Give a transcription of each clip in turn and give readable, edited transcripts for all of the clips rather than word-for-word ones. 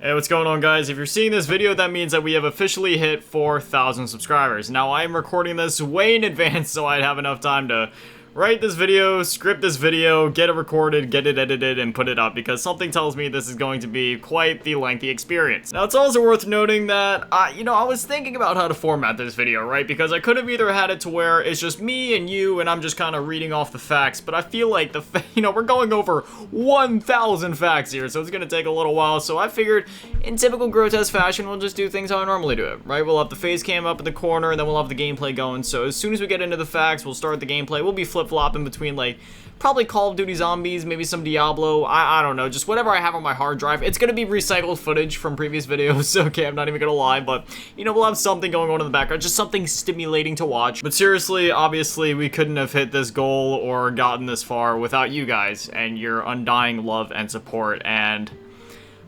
Hey, what's going on, guys? If you're seeing this video, that means that we have officially hit 4,000 subscribers. Now, I'm recording this way in advance so I'd have enough time to write this video, script this video, get it recorded, get it edited, and put it up, because something tells me this is going to be quite the lengthy experience. Now, it's also worth noting that, I was thinking about how to format this video, right? Because I could have either had it to where it's just me and you, and I'm just kind of reading off the facts, but I feel like we're going over 1,000 facts here, so it's gonna take a little while, so I figured, in typical Grotesque fashion, we'll just do things how I normally do it, right? We'll have the face cam up in the corner, and then we'll have the gameplay going, so as soon as we get into the facts, we'll start the gameplay. We'll be flip-flopping between, like, probably Call of Duty Zombies, maybe some Diablo, I don't know, just whatever I have on my hard drive. It's gonna be recycled footage from previous videos, okay, I'm not even gonna lie, but, we'll have something going on in the background, just something stimulating to watch. But seriously, obviously, we couldn't have hit this goal or gotten this far without you guys and your undying love and support, and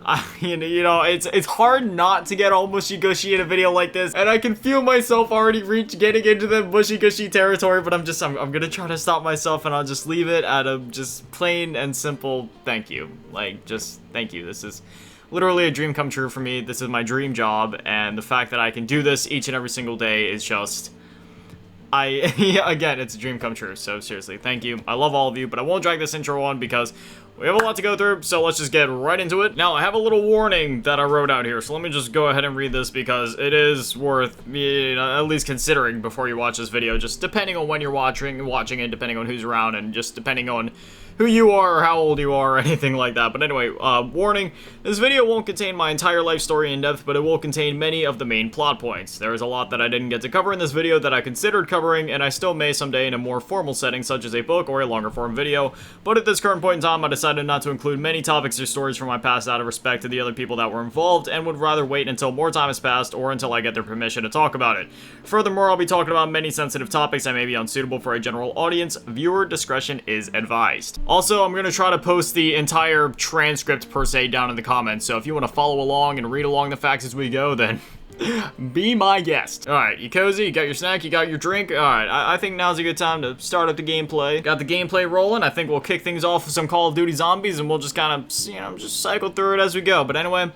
it's hard not to get all mushy-gushy in a video like this, and I can feel myself already getting into the mushy-gushy territory, but I'm gonna try to stop myself, and I'll just leave it at a just plain and simple thank you. Like, just thank you. This is literally a dream come true for me. This is my dream job, and the fact that I can do this each and every single day is just... again, it's a dream come true, so seriously, thank you. I love all of you, but I won't drag this intro on because we have a lot to go through, so let's just get right into it. Now, I have a little warning that I wrote out here, so let me just go ahead and read this because it is worth, at least considering before you watch this video, just depending on when you're watching it, depending on who's around, and just depending on who you are or how old you are or anything like that. But anyway, warning, this video won't contain my entire life story in depth, but it will contain many of the main plot points. There is a lot that I didn't get to cover in this video that I considered covering, and I still may someday in a more formal setting, such as a book or a longer form video, but at this current point in time, I decided not to include many topics or stories from my past out of respect to the other people that were involved, and would rather wait until more time has passed or until I get their permission to talk about it. Furthermore, I'll be talking about many sensitive topics that may be unsuitable for a general audience. Viewer discretion is advised. Also, I'm going to try to post the entire transcript per se down in the comments, so if you want to follow along and read along the facts as we go, then be my guest. Alright, you cozy, you got your snack, you got your drink. Alright, I think now's a good time to start up the gameplay. Got the gameplay rolling. I think we'll kick things off with some Call of Duty Zombies, and we'll just kind of, just cycle through it as we go. But anyway,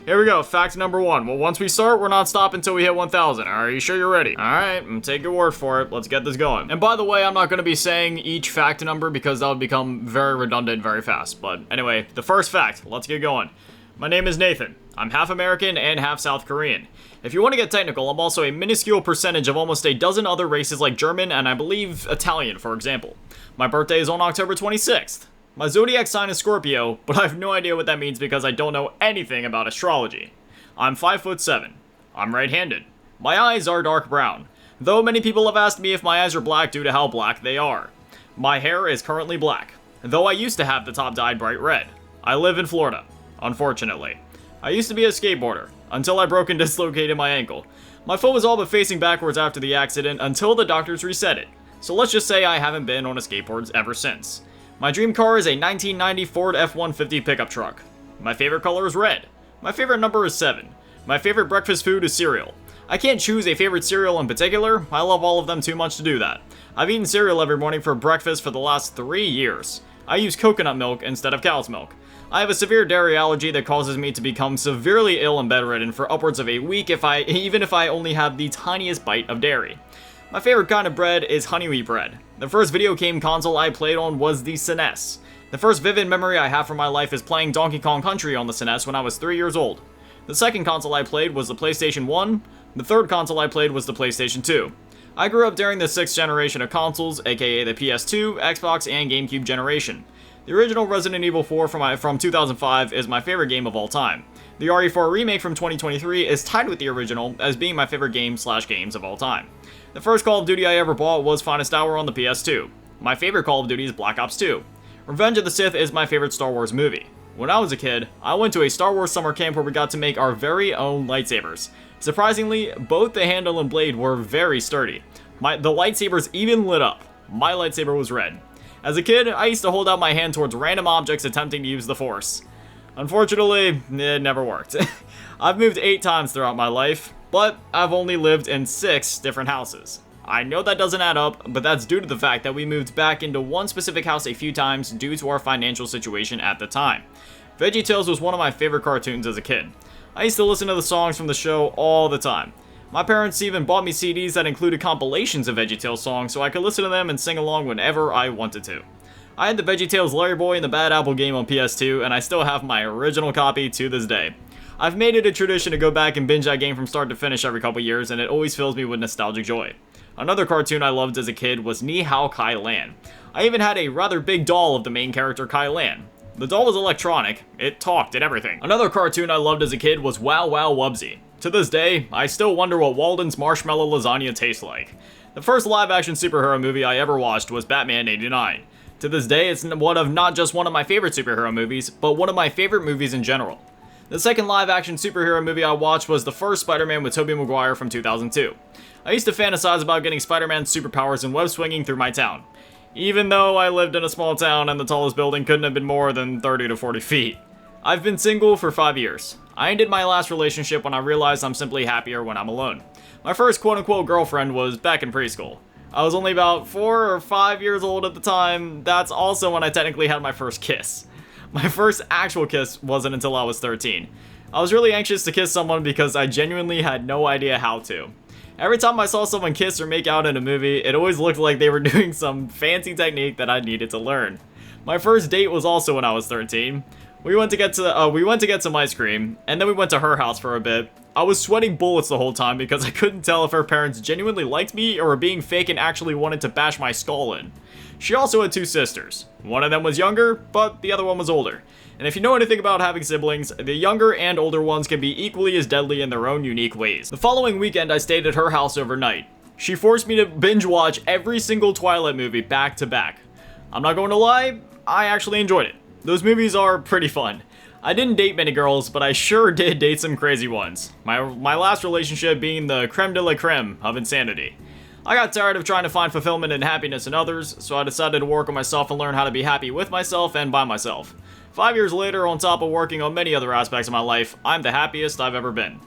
here we go, fact number one. Well, once we start, we're not stopping until we hit 1,000. Are you sure you're ready? Alright, I'm take your word for it. Let's get this going. And by the way, I'm not going to be saying each fact number because that would become very redundant very fast. But anyway, the first fact, let's get going. My name is Nathan. I'm half American and half South Korean. If you want to get technical, I'm also a minuscule percentage of almost a dozen other races like German and I believe Italian, for example. My birthday is on October 26th. My zodiac sign is Scorpio, but I have no idea what that means because I don't know anything about astrology. I'm 5'7". I'm right-handed. My eyes are dark brown, though many people have asked me if my eyes are black due to how black they are. My hair is currently black, though I used to have the top dyed bright red. I live in Florida, unfortunately. I used to be a skateboarder, until I broke and dislocated my ankle. My foot was all but facing backwards after the accident until the doctors reset it, so let's just say I haven't been on a skateboard ever since. My dream car is a 1990 Ford F-150 pickup truck. My favorite color is red. My favorite number is 7. My favorite breakfast food is cereal. I can't choose a favorite cereal in particular, I love all of them too much to do that. I've eaten cereal every morning for breakfast for the last 3 years. I use coconut milk instead of cow's milk. I have a severe dairy allergy that causes me to become severely ill and bedridden for upwards of a week even if I only have the tiniest bite of dairy. My favorite kind of bread is honey wheat bread. The first video game console I played on was the SNES. The first vivid memory I have from my life is playing Donkey Kong Country on the SNES when I was 3 years old. The second console I played was the PlayStation 1. The third console I played was the PlayStation 2. I grew up during the 6th generation of consoles, aka the PS2, Xbox, and GameCube generation. The original Resident Evil 4 from 2005 is my favorite game of all time. The RE4 remake from 2023 is tied with the original as being my favorite game/games of all time. The first Call of Duty I ever bought was Finest Hour on the PS2. My favorite Call of Duty is Black Ops 2. Revenge of the Sith is my favorite Star Wars movie. When I was a kid, I went to a Star Wars summer camp where we got to make our very own lightsabers. Surprisingly, both the handle and blade were very sturdy. The lightsabers even lit up. My lightsaber was red. As a kid, I used to hold out my hand towards random objects attempting to use the Force. Unfortunately, it never worked. I've moved 8 times throughout my life, but I've only lived in 6 different houses. I know that doesn't add up, but that's due to the fact that we moved back into one specific house a few times due to our financial situation at the time. VeggieTales was one of my favorite cartoons as a kid. I used to listen to the songs from the show all the time. My parents even bought me CDs that included compilations of VeggieTales songs so I could listen to them and sing along whenever I wanted to. I had the VeggieTales Larry Boy and the Bad Apple game on PS2, and I still have my original copy to this day. I've made it a tradition to go back and binge that game from start to finish every couple years, and it always fills me with nostalgic joy. Another cartoon I loved as a kid was Ni Hao Kai Lan. I even had a rather big doll of the main character Kai Lan. The doll was electronic, it talked and everything. Another cartoon I loved as a kid was Wow Wow Wubbzy. To this day, I still wonder what Walden's marshmallow lasagna tastes like. The first live-action superhero movie I ever watched was Batman '89. To this day, it's not just one of my favorite superhero movies, but one of my favorite movies in general. The second live-action superhero movie I watched was the first Spider-Man with Tobey Maguire from 2002. I used to fantasize about getting Spider-Man's superpowers and web swinging through my town, even though I lived in a small town and the tallest building couldn't have been more than 30 to 40 feet. I've been single for 5 years. I ended my last relationship when I realized I'm simply happier when I'm alone. My first quote-unquote girlfriend was back in preschool. I was only about 4 or 5 years old at the time. That's also when I technically had my first kiss. My first actual kiss wasn't until I was 13. I was really anxious to kiss someone because I genuinely had no idea how to. Every time I saw someone kiss or make out in a movie, it always looked like they were doing some fancy technique that I needed to learn. My first date was also when I was 13. We went to get some ice cream, and then we went to her house for a bit. I was sweating bullets the whole time because I couldn't tell if her parents genuinely liked me or were being fake and actually wanted to bash my skull in. She also had 2 sisters. One of them was younger, but the other one was older. And if you know anything about having siblings, the younger and older ones can be equally as deadly in their own unique ways. The following weekend, I stayed at her house overnight. She forced me to binge watch every single Twilight movie back to back. I'm not going to lie, I actually enjoyed it. Those movies are pretty fun. I didn't date many girls, but I sure did date some crazy ones. My last relationship being the creme de la creme of insanity. I got tired of trying to find fulfillment and happiness in others, so I decided to work on myself and learn how to be happy with myself and by myself. 5 years later, on top of working on many other aspects of my life, I'm the happiest I've ever been.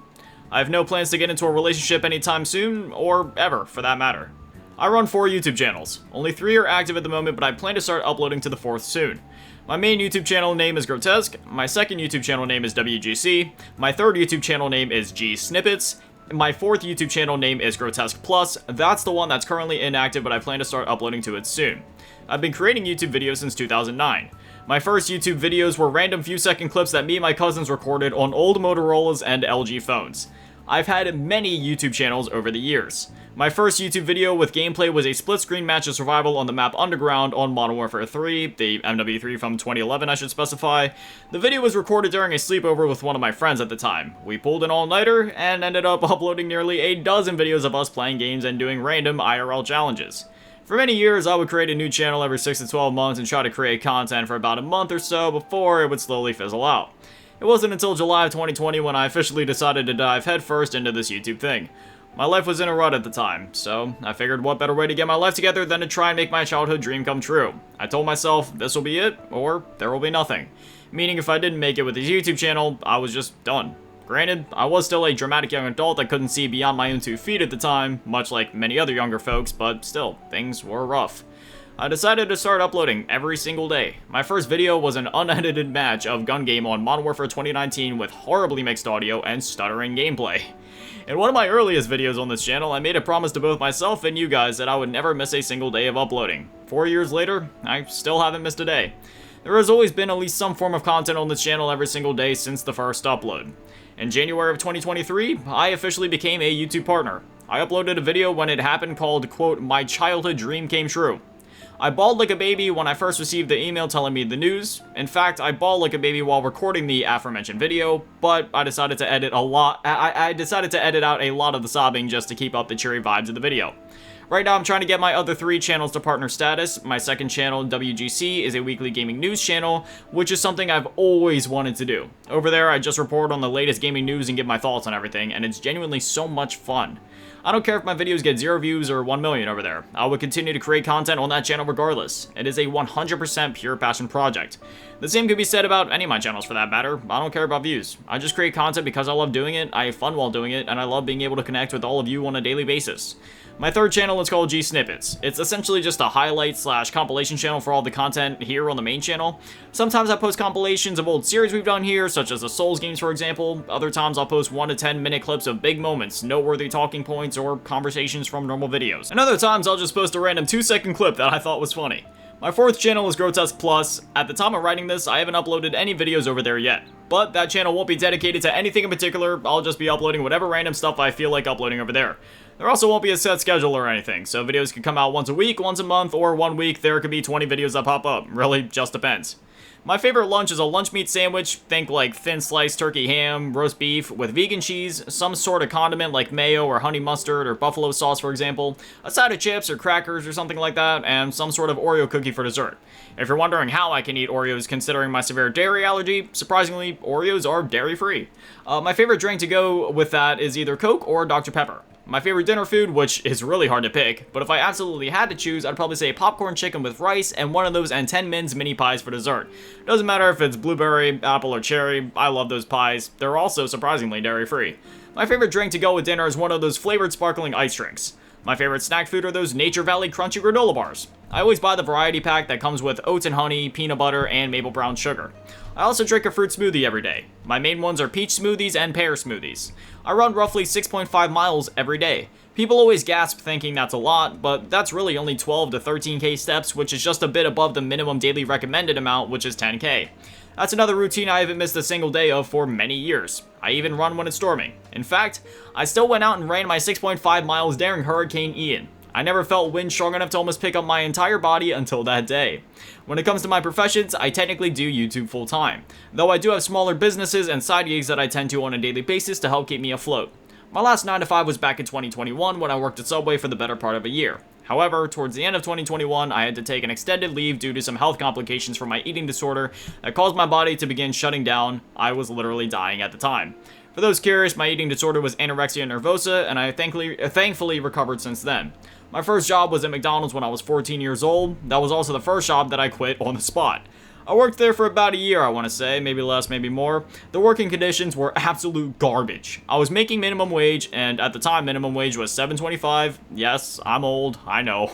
I have no plans to get into a relationship anytime soon, or ever, for that matter. I run 4 YouTube channels. Only 3 are active at the moment, but I plan to start uploading to the 4th soon. My main YouTube channel name is Grotesque, my second YouTube channel name is WGC, my third YouTube channel name is G Snippets, and my 4th YouTube channel name is Grotesque Plus. That's the one that's currently inactive, but I plan to start uploading to it soon. I've been creating YouTube videos since 2009. My first YouTube videos were random few-second clips that me and my cousins recorded on old Motorola's and LG phones. I've had many YouTube channels over the years. My first YouTube video with gameplay was a split-screen match of survival on the map Underground on Modern Warfare 3, the MW3 from 2011 I should specify. The video was recorded during a sleepover with one of my friends at the time. We pulled an all-nighter and ended up uploading nearly a dozen videos of us playing games and doing random IRL challenges. For many years, I would create a new channel every 6 to 12 months and try to create content for about a month or so before it would slowly fizzle out. It wasn't until July of 2020 when I officially decided to dive headfirst into this YouTube thing. My life was in a rut at the time, so I figured what better way to get my life together than to try and make my childhood dream come true. I told myself this will be it, or there will be nothing. Meaning if I didn't make it with this YouTube channel, I was just done. Granted, I was still a dramatic young adult that couldn't see beyond my own 2 feet at the time, much like many other younger folks, but still, things were rough. I decided to start uploading every single day. My first video was an unedited match of Gun Game on Modern Warfare 2019 with horribly mixed audio and stuttering gameplay. In one of my earliest videos on this channel, I made a promise to both myself and you guys that I would never miss a single day of uploading. 4 years later, I still haven't missed a day. There has always been at least some form of content on this channel every single day since the first upload. In January of 2023, I officially became a YouTube partner. I uploaded a video when it happened called, quote, "My childhood dream came true." I bawled like a baby when I first received the email telling me the news. In fact, I bawled like a baby while recording the aforementioned video, but I decided to edit I decided to edit out a lot of the sobbing just to keep up the cheery vibes of the video. Right now, I'm trying to get my other 3 channels to partner status. My second channel, WGC, is a weekly gaming news channel, which is something I've always wanted to do. Over there, I just report on the latest gaming news and give my thoughts on everything, and it's genuinely so much fun. I don't care if my videos get 0 views or 1 million over there. I would continue to create content on that channel regardless. It is a 100% pure passion project. The same could be said about any of my channels for that matter. I don't care about views. I just create content because I love doing it, I have fun while doing it, and I love being able to connect with all of you on a daily basis. My third channel is called G Snippets. It's essentially just a highlight / compilation channel for all the content here on the main channel. Sometimes I post compilations of old series we've done here, such as the Souls games for example. Other times I'll post 1 to 10 minute clips of big moments, noteworthy talking points, or conversations from normal videos. And other times I'll just post a random 2-second clip that I thought was funny. My fourth channel is Grotesque Plus. At the time of writing this, I haven't uploaded any videos over there yet. But that channel won't be dedicated to anything in particular. I'll just be uploading whatever random stuff I feel like uploading over there. There also won't be a set schedule or anything, so videos can come out once a week, once a month, or 1 week there could be 20 videos that pop up. Really just depends. My favorite lunch is a lunch meat sandwich. Think like thin sliced turkey ham, roast beef with vegan cheese, some sort of condiment like mayo or honey mustard or buffalo sauce for example, a side of chips or crackers or something like that, and some sort of Oreo cookie for dessert. If you're wondering how I can eat Oreos considering my severe dairy allergy, surprisingly, Oreos are dairy-free. My favorite drink to go with that is either Coke or Dr. Pepper. My favorite dinner food, which is really hard to pick, but if I absolutely had to choose, I'd probably say popcorn chicken with rice and one of those and 10 Min's mini pies for dessert. Doesn't matter if it's blueberry, apple, or cherry, I love those pies. They're also surprisingly dairy-free. My favorite drink to go with dinner is one of those flavored sparkling ice drinks. My favorite snack food are those Nature Valley crunchy granola bars. I always buy the variety pack that comes with oats and honey, peanut butter, and maple brown sugar. I also drink a fruit smoothie every day. My main ones are peach smoothies and pear smoothies. I run roughly 6.5 miles every day. People always gasp thinking that's a lot, but that's really only 12 to 13k steps, which is just a bit above the minimum daily recommended amount, which is 10k. That's another routine I haven't missed a single day of for many years. I even run when it's storming. In fact, I still went out and ran my 6.5 miles during Hurricane Ian. I never felt wind strong enough to almost pick up my entire body until that day. When it comes to my professions, I technically do YouTube full time, though I do have smaller businesses and side gigs that I tend to on a daily basis to help keep me afloat. My last 9 to 5 was back in 2021 when I worked at Subway for the better part of a year. However, towards the end of 2021, I had to take an extended leave due to some health complications from my eating disorder that caused my body to begin shutting down. I was literally dying at the time. For those curious, my eating disorder was anorexia nervosa, and I thankfully recovered since then. My first job was at McDonald's when I was 14 years old. That was also the first job that I quit on the spot. I worked there for about a year, I want to say, maybe less, maybe more. The working conditions were absolute garbage. I was making minimum wage, and at the time minimum wage was $7.25. Yes, I'm old, I know.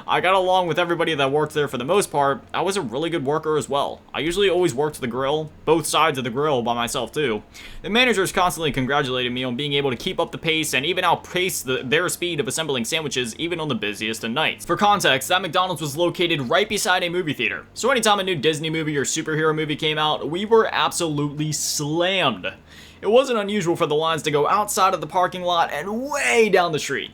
I got along with everybody that worked there for the most part. I was a really good worker as well. I usually always worked the grill, both sides of the grill by myself too. The managers constantly congratulated me on being able to keep up the pace and even outpace their speed of assembling sandwiches even on the busiest of nights. For context, that McDonald's was located right beside a movie theater. So anytime a new Disney movie or superhero movie came out, we were absolutely slammed. It wasn't unusual for the lines to go outside of the parking lot and way down the street.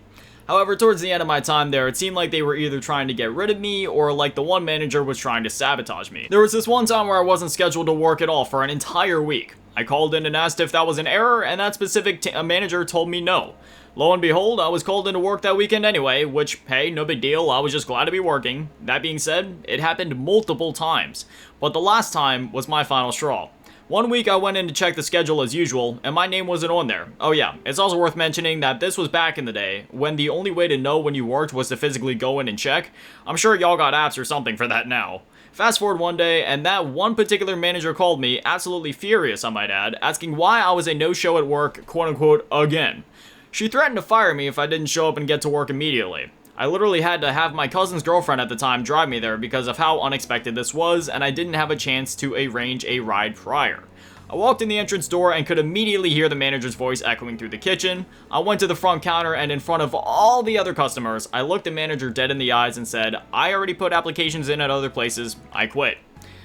However, towards the end of my time there, it seemed like they were either trying to get rid of me or like the one manager was trying to sabotage me. There was this one time where I wasn't scheduled to work at all for an entire week. I called in and asked if that was an error, and that specific manager told me no. Lo and behold, I was called into work that weekend anyway, which, hey, no big deal, I was just glad to be working. That being said, it happened multiple times, but the last time was my final straw. One week I went in to check the schedule as usual, and my name wasn't on there. Oh yeah, it's also worth mentioning that this was back in the day, when the only way to know when you worked was to physically go in and check. I'm sure y'all got apps or something for that now. Fast forward one day, and that one particular manager called me, absolutely furious I might add, asking why I was a no-show at work, quote-unquote, again. She threatened to fire me if I didn't show up and get to work immediately. I literally had to have my cousin's girlfriend at the time drive me there because of how unexpected this was, and I didn't have a chance to arrange a ride prior. I walked in the entrance door and could immediately hear the manager's voice echoing through the kitchen. I went to the front counter, and in front of all the other customers, I looked the manager dead in the eyes and said, "I already put applications in at other places, I quit."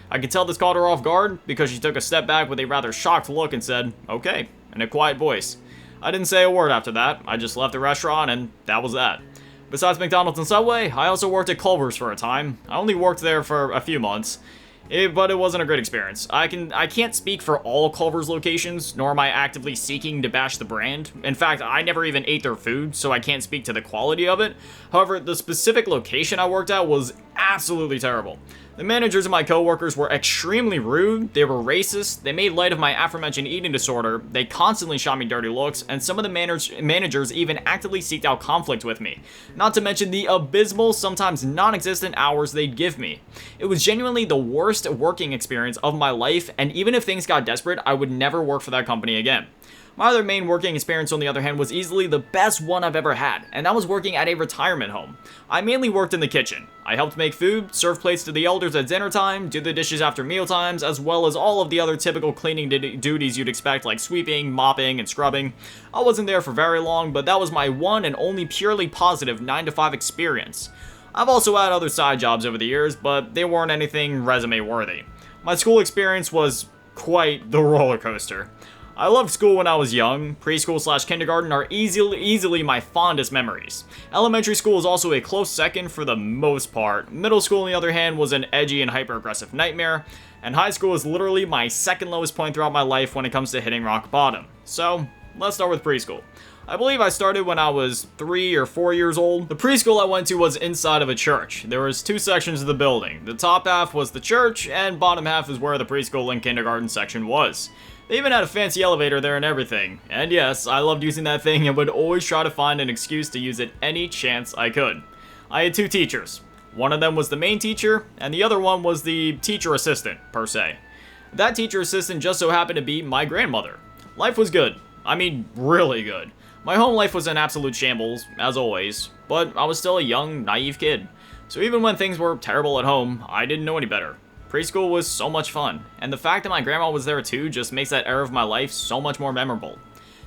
I could tell this caught her off guard because she took a step back with a rather shocked look and said, "Okay," in a quiet voice. I didn't say a word after that. I just left the restaurant, and that was that. Besides McDonald's and Subway, I also worked at Culver's for a time. I only worked there for a few months, but it wasn't a great experience. I can't speak for all Culver's locations, nor am I actively seeking to bash the brand. In fact, I never even ate their food, so I can't speak to the quality of it. However, the specific location I worked at was absolutely terrible. The managers and my coworkers were extremely rude, they were racist, they made light of my aforementioned eating disorder, they constantly shot me dirty looks, and some of the managers even actively seeked out conflict with me. Not to mention the abysmal, sometimes non-existent hours they'd give me. It was genuinely the worst working experience of my life, and even if things got desperate, I would never work for that company again. My other main working experience, on the other hand, was easily the best one I've ever had, and that was working at a retirement home. I mainly worked in the kitchen. I helped make food, serve plates to the elders at dinner time, do the dishes after meal times, as well as all of the other typical cleaning duties you'd expect, like sweeping, mopping, and scrubbing. I wasn't there for very long, but that was my one and only purely positive 9-to-5 experience. I've also had other side jobs over the years, but they weren't anything resume worthy. My school experience was quite the roller coaster. I loved school when I was young. Preschool / kindergarten are easily my fondest memories. Elementary school is also a close second for the most part. Middle school, on the other hand, was an edgy and hyper-aggressive nightmare. And high school is literally my second lowest point throughout my life when it comes to hitting rock bottom. So, let's start with preschool. I believe I started when I was 3 or 4 years old. The preschool I went to was inside of a church. There was 2 sections of the building. The top half was the church, and bottom half is where the preschool and kindergarten section was. They even had a fancy elevator there and everything. And yes, I loved using that thing and would always try to find an excuse to use it any chance I could. I had 2 teachers. One of them was the main teacher, and the other one was the teacher assistant, per se. That teacher assistant just so happened to be my grandmother. Life was good. I mean, really good. My home life was an absolute shambles, as always, but I was still a young, naive kid. So even when things were terrible at home, I didn't know any better. Preschool was so much fun, and the fact that my grandma was there too just makes that era of my life so much more memorable.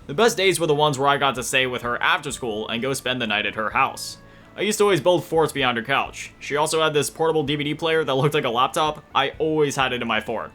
The best days were the ones where I got to stay with her after school and go spend the night at her house. I used to always build forts behind her couch. She also had this portable DVD player that looked like a laptop. I always had it in my fort.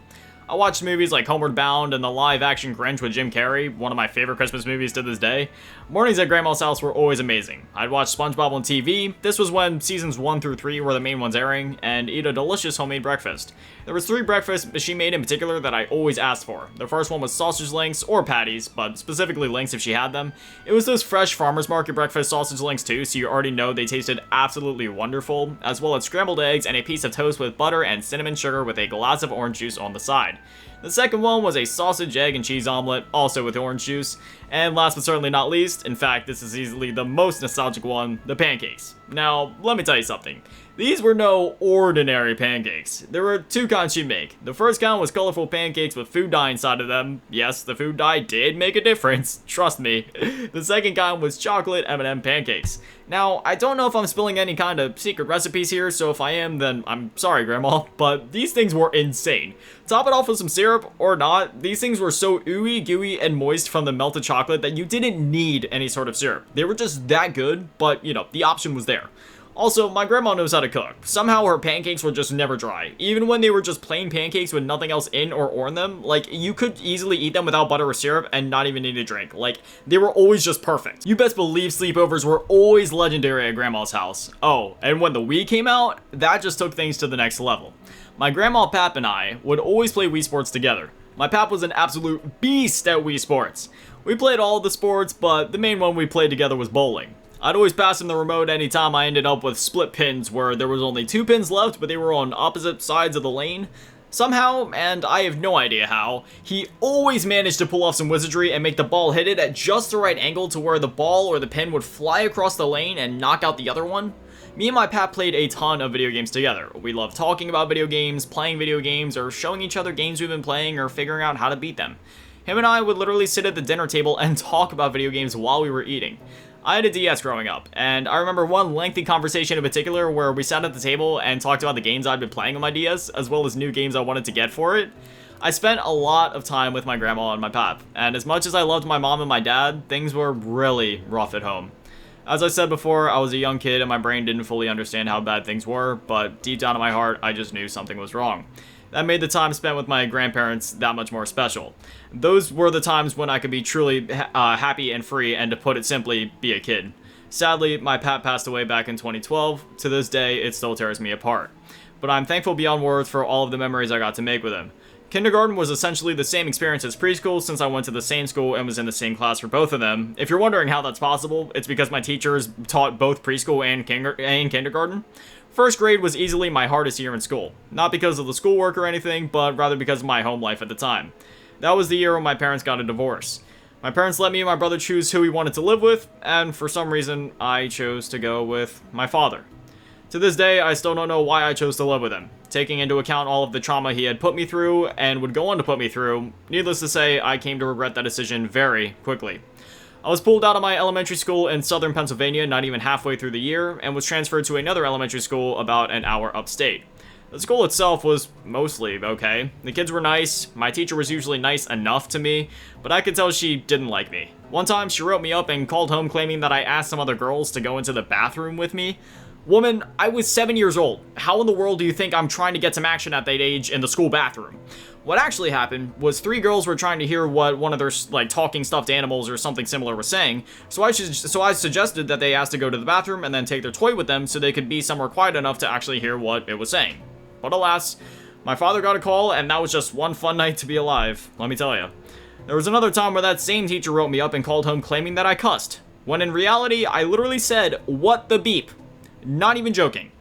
I watched movies like Homeward Bound and the live-action Grinch with Jim Carrey, one of my favorite Christmas movies to this day. Mornings at Grandma's house were always amazing. I'd watch SpongeBob on TV. This was when seasons 1 through 3 were the main ones airing, and eat a delicious homemade breakfast. There was 3 breakfasts she made in particular that I always asked for. The first one was sausage links, or patties, but specifically links if she had them. It was those fresh farmer's market breakfast sausage links too, so you already know they tasted absolutely wonderful, as well as scrambled eggs and a piece of toast with butter and cinnamon sugar with a glass of orange juice on the side. The second one was a sausage, egg, and cheese omelet, also with orange juice. And last but certainly not least, in fact, this is easily the most nostalgic one, the pancakes. Now, let me tell you something. These were no ordinary pancakes. There were 2 kinds she'd make. The first kind was colorful pancakes with food dye inside of them. Yes, the food dye did make a difference, trust me. The second kind was chocolate M&M pancakes. Now, I don't know if I'm spilling any kind of secret recipes here, so if I am, then I'm sorry, Grandma, but these things were insane. Top it off with some syrup, or not, these things were so ooey, gooey, and moist from the melted chocolate that you didn't need any sort of syrup. They were just that good, but, you know, the option was there. Also, my grandma knows how to cook. Somehow her pancakes were just never dry. Even when they were just plain pancakes with nothing else in or on them, like, you could easily eat them without butter or syrup and not even need a drink. Like, they were always just perfect. You best believe sleepovers were always legendary at Grandma's house. Oh, and when the Wii came out, that just took things to the next level. My grandma Pap and I would always play Wii Sports together. My Pap was an absolute beast at Wii Sports. We played all of the sports, but the main one we played together was bowling. I'd always pass him the remote anytime I ended up with split pins where there was only 2 pins left, but they were on opposite sides of the lane. Somehow, and I have no idea how, he always managed to pull off some wizardry and make the ball hit it at just the right angle to where the ball or the pin would fly across the lane and knock out the other one. Me and my Pap played a ton of video games together. We loved talking about video games, playing video games, or showing each other games we've been playing or figuring out how to beat them. Him and I would literally sit at the dinner table and talk about video games while we were eating. I had a DS growing up, and I remember one lengthy conversation in particular where we sat at the table and talked about the games I'd been playing on my DS, as well as new games I wanted to get for it. I spent a lot of time with my grandma and my Pap, and as much as I loved my mom and my dad, things were really rough at home. As I said before, I was a young kid and my brain didn't fully understand how bad things were, but deep down in my heart, I just knew something was wrong. That made the time spent with my grandparents that much more special. Those were the times when I could be truly happy and free, and to put it simply, be a kid. Sadly, my Pap passed away back in 2012. To this day, it still tears me apart. But I'm thankful beyond words for all of the memories I got to make with him. Kindergarten was essentially the same experience as preschool since I went to the same school and was in the same class for both of them. If you're wondering how that's possible, it's because my teachers taught both preschool and kindergarten. First grade was easily my hardest year in school. Not because of the schoolwork or anything, but rather because of my home life at the time. That was the year when my parents got a divorce. My parents let me and my brother choose who we wanted to live with, and for some reason, I chose to go with my father. To this day, I still don't know why I chose to live with him. taking into account all of the trauma he had put me through and would go on to put me through. Needless to say, I came to regret that decision very quickly. I was pulled out of my elementary school in southern Pennsylvania not even halfway through the year, and was transferred to another elementary school about an hour upstate. The school itself was mostly okay. The kids were nice, my teacher was usually nice enough to me, but I could tell she didn't like me. One time she wrote me up and called home claiming that I asked some other girls to go into the bathroom with me. Woman, I was 7 years old. How in the world do you think I'm trying to get some action at that age in the school bathroom? What actually happened was 3 girls were trying to hear what one of their, talking stuffed animals or something similar was saying, so I suggested that they ask to go to the bathroom and then take their toy with them so they could be somewhere quiet enough to actually hear what it was saying. But alas, my father got a call, and that was just one fun night to be alive, let me tell you. There was another time where that same teacher wrote me up and called home claiming that I cussed, when in reality, I literally said, "What the beep?" Not even joking.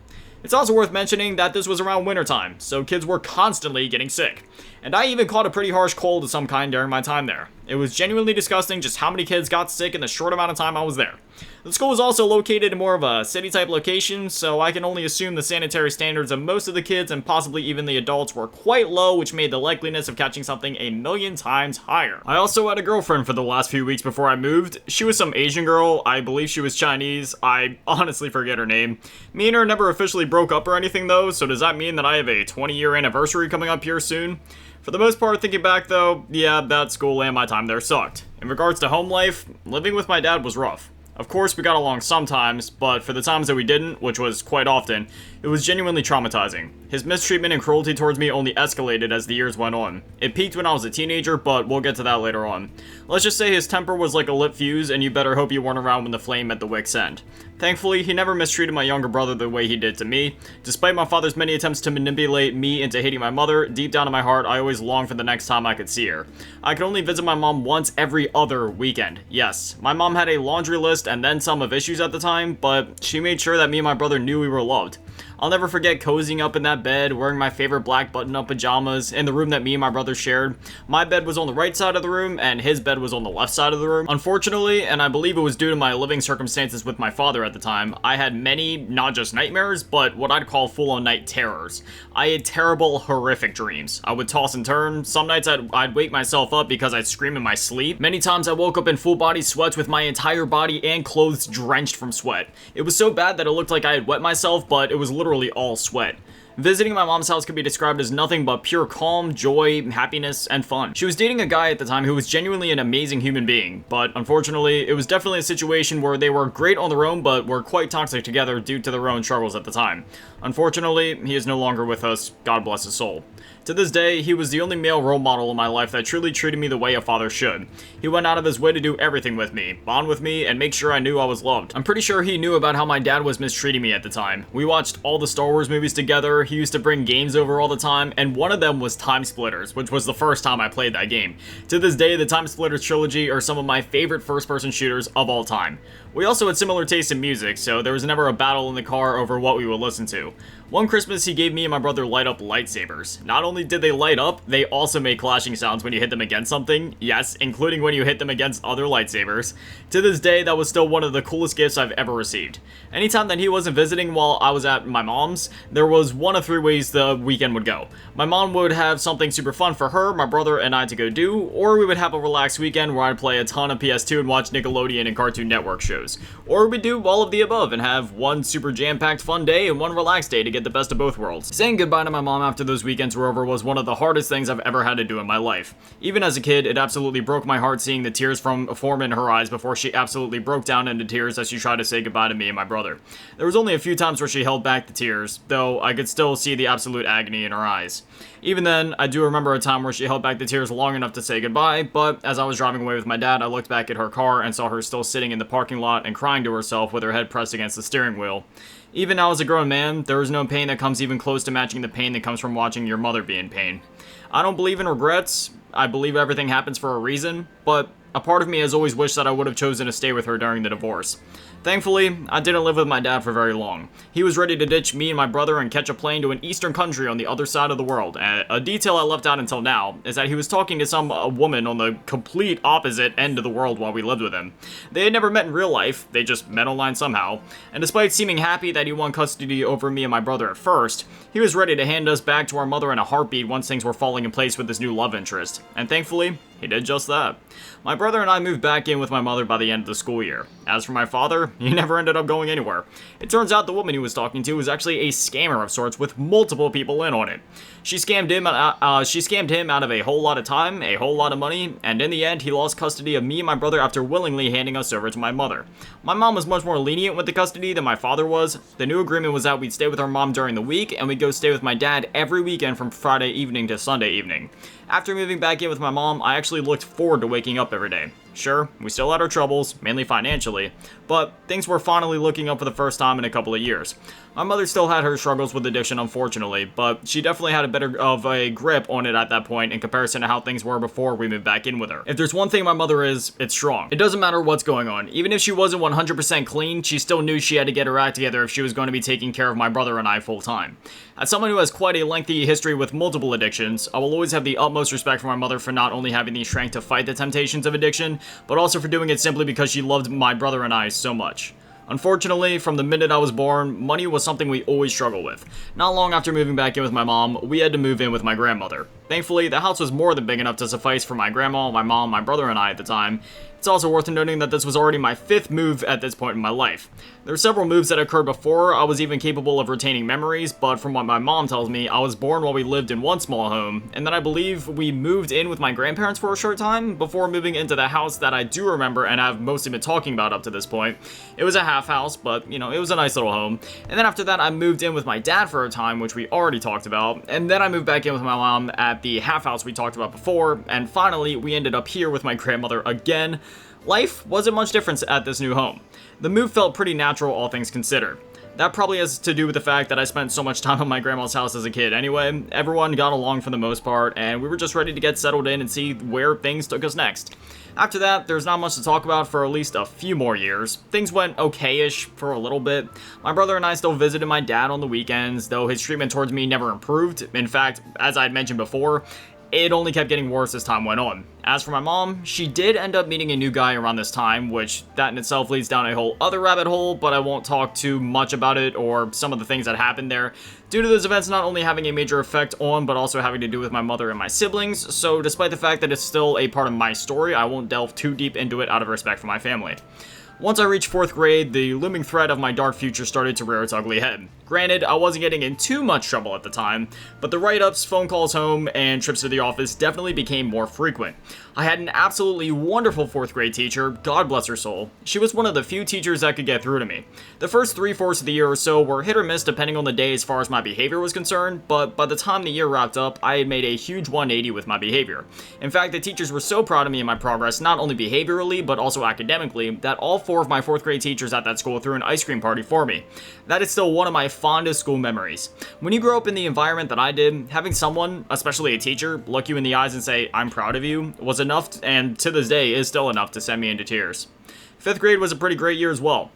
It's also worth mentioning that this was around wintertime, so kids were constantly getting sick. And I even caught a pretty harsh cold of some kind during my time there. It was genuinely disgusting just how many kids got sick in the short amount of time I was there. The school was also located in more of a city-type location, so I can only assume the sanitary standards of most of the kids and possibly even the adults were quite low, which made the likeliness of catching something a million times higher. I also had a girlfriend for the last few weeks before I moved. She was some Asian girl. I believe she was Chinese. I honestly forget her name. Me and her never officially broke up or anything though, so does that mean that I have a 20-year anniversary coming up here soon? For the most part, thinking back though, yeah, that school and my time there sucked. In regards to home life, living with my dad was rough. Of course, we got along sometimes, but for the times that we didn't, which was quite often, it was genuinely traumatizing. His mistreatment and cruelty towards me only escalated as the years went on. It peaked when I was a teenager, but we'll get to that later on. Let's just say his temper was like a lit fuse, and you better hope you weren't around when the flame at the wick's end. Thankfully, he never mistreated my younger brother the way he did to me. Despite my father's many attempts to manipulate me into hating my mother, deep down in my heart, I always longed for the next time I could see her. I could only visit my mom once every other weekend. Yes, my mom had a laundry list and then some of issues at the time, but she made sure that me and my brother knew we were loved. I'll never forget cozying up in that bed, wearing my favorite black button-up pajamas, in the room that me and my brother shared. My bed was on the right side of the room, and his bed was on the left side of the room. Unfortunately, and I believe it was due to my living circumstances with my father at the time, I had many, not just nightmares, but what I'd call full-on night terrors. I had terrible, horrific dreams. I would toss and turn. Some nights I'd wake myself up because I'd scream in my sleep. Many times I woke up in full-body sweats with my entire body and clothes drenched from sweat. It was so bad that it looked like I had wet myself, but it was literally all sweat. Visiting my mom's house could be described as nothing but pure calm, joy, happiness, and fun. She was dating a guy at the time who was genuinely an amazing human being, but unfortunately, it was definitely a situation where they were great on their own, but were quite toxic together due to their own struggles at the time. Unfortunately, he is no longer with us, God bless his soul. To this day, he was the only male role model in my life that truly treated me the way a father should. He went out of his way to do everything with me, bond with me, and make sure I knew I was loved. I'm pretty sure he knew about how my dad was mistreating me at the time. We watched all the Star Wars movies together, he used to bring games over all the time, and one of them was Time Splitters, which was the first time I played that game. To this day, the Time Splitters trilogy are some of my favorite first-person shooters of all time. We also had similar taste in music, so there was never a battle in the car over what we would listen to. One Christmas, he gave me and my brother light-up lightsabers. Not only did they light up, they also made clashing sounds when you hit them against something. Yes, including when you hit them against other lightsabers. To this day, that was still one of the coolest gifts I've ever received. Anytime that he wasn't visiting while I was at my mom's, there was one of 3 ways the weekend would go. My mom would have something super fun for her, my brother, and I to go do, or we would have a relaxed weekend where I'd play a ton of PS2 and watch Nickelodeon and Cartoon Network shows. Or we'd do all of the above and have one super jam-packed fun day and one relaxed day to get the best of both worlds. Saying goodbye to my mom after those weekends were over was one of the hardest things I've ever had to do in my life. Even as a kid, it absolutely broke my heart seeing the tears form in her eyes before she absolutely broke down into tears as she tried to say goodbye to me and my brother. There was only a few times where she held back the tears, though I could still see the absolute agony in her eyes. Even then, I do remember a time where she held back the tears long enough to say goodbye, but as I was driving away with my dad, I looked back at her car and saw her still sitting in the parking lot and crying to herself with her head pressed against the steering wheel. Even now as a grown man, there is no pain that comes even close to matching the pain that comes from watching your mother be in pain. I don't believe in regrets. I believe everything happens for a reason, but a part of me has always wished that I would have chosen to stay with her during the divorce. Thankfully, I didn't live with my dad for very long. He was ready to ditch me and my brother and catch a plane to an eastern country on the other side of the world. A detail I left out until now is that he was talking to some woman on the complete opposite end of the world while we lived with him. They had never met in real life, they just met online somehow, and despite seeming happy that he won custody over me and my brother at first, he was ready to hand us back to our mother in a heartbeat once things were falling in place with his new love interest. And thankfully, he did just that. My brother and I moved back in with my mother by the end of the school year. As for my father, he never ended up going anywhere. It turns out the woman he was talking to was actually a scammer of sorts with multiple people in on it. She scammed him out of a whole lot of time, a whole lot of money, and in the end, he lost custody of me and my brother after willingly handing us over to my mother. My mom was much more lenient with the custody than my father was. The new agreement was that we'd stay with our mom during the week, and we'd go stay with my dad every weekend from Friday evening to Sunday evening. After moving back in with my mom, I actually looked forward to waking up every day. Sure, we still had our troubles, mainly financially, but things were finally looking up for the first time in a couple of years. My mother still had her struggles with addiction, unfortunately, but she definitely had a better of a grip on it at that point in comparison to how things were before we moved back in with her. If there's one thing my mother is, it's strong. It doesn't matter what's going on. Even if she wasn't 100% clean, she still knew she had to get her act together if she was going to be taking care of my brother and I full time. As someone who has quite a lengthy history with multiple addictions, I will always have the utmost respect for my mother for not only having the strength to fight the temptations of addiction, but also for doing it simply because she loved my brother and I so much. Unfortunately, from the minute I was born, money was something we always struggled with. Not long after moving back in with my mom, we had to move in with my grandmother. Thankfully, the house was more than big enough to suffice for my grandma, my mom, my brother, and I at the time. It's also worth noting that this was already my 5th move at this point in my life. There were several moves that occurred before I was even capable of retaining memories, but from what my mom tells me, I was born while we lived in one small home, and then I believe we moved in with my grandparents for a short time before moving into the house that I do remember and have mostly been talking about up to this point. It was a half house, but you know, it was a nice little home. And then after that, I moved in with my dad for a time, which we already talked about, and then I moved back in with my mom at the half house we talked about before, and finally, we ended up here with my grandmother again. Life wasn't much different at this new home. The move felt pretty natural, all things considered. That probably has to do with the fact that I spent so much time at my grandma's house as a kid anyway. Everyone got along for the most part, and we were just ready to get settled in and see where things took us next. After that, there's not much to talk about for at least a few more years. Things went okay-ish for a little bit. My brother and I still visited my dad on the weekends, though his treatment towards me never improved. In fact, as I had mentioned before, it only kept getting worse as time went on. As for my mom, she did end up meeting a new guy around this time, which that in itself leads down a whole other rabbit hole, but I won't talk too much about it or some of the things that happened there, due to those events not only having a major effect on, but also having to do with my mother and my siblings, so despite the fact that it's still a part of my story, I won't delve too deep into it out of respect for my family. Once I reached 4th grade, the looming threat of my dark future started to rear its ugly head. Granted, I wasn't getting in too much trouble at the time, but the write-ups, phone calls home, and trips to the office definitely became more frequent. I had an absolutely wonderful 4th grade teacher, God bless her soul. She was one of the few teachers that could get through to me. The first 3/4 of the year or so were hit or miss depending on the day as far as my behavior was concerned, but by the time the year wrapped up, I had made a huge 180 with my behavior. In fact, the teachers were so proud of me and my progress, not only behaviorally, but also academically, that all 4 of my 4th grade teachers at that school threw an ice cream party for me. That is still one of my fondest school memories. When you grow up in the environment that I did, having someone, especially a teacher, look you in the eyes and say, "I'm proud of you," was enough, and to this day is still enough to send me into tears. 5th grade was a pretty great year as well.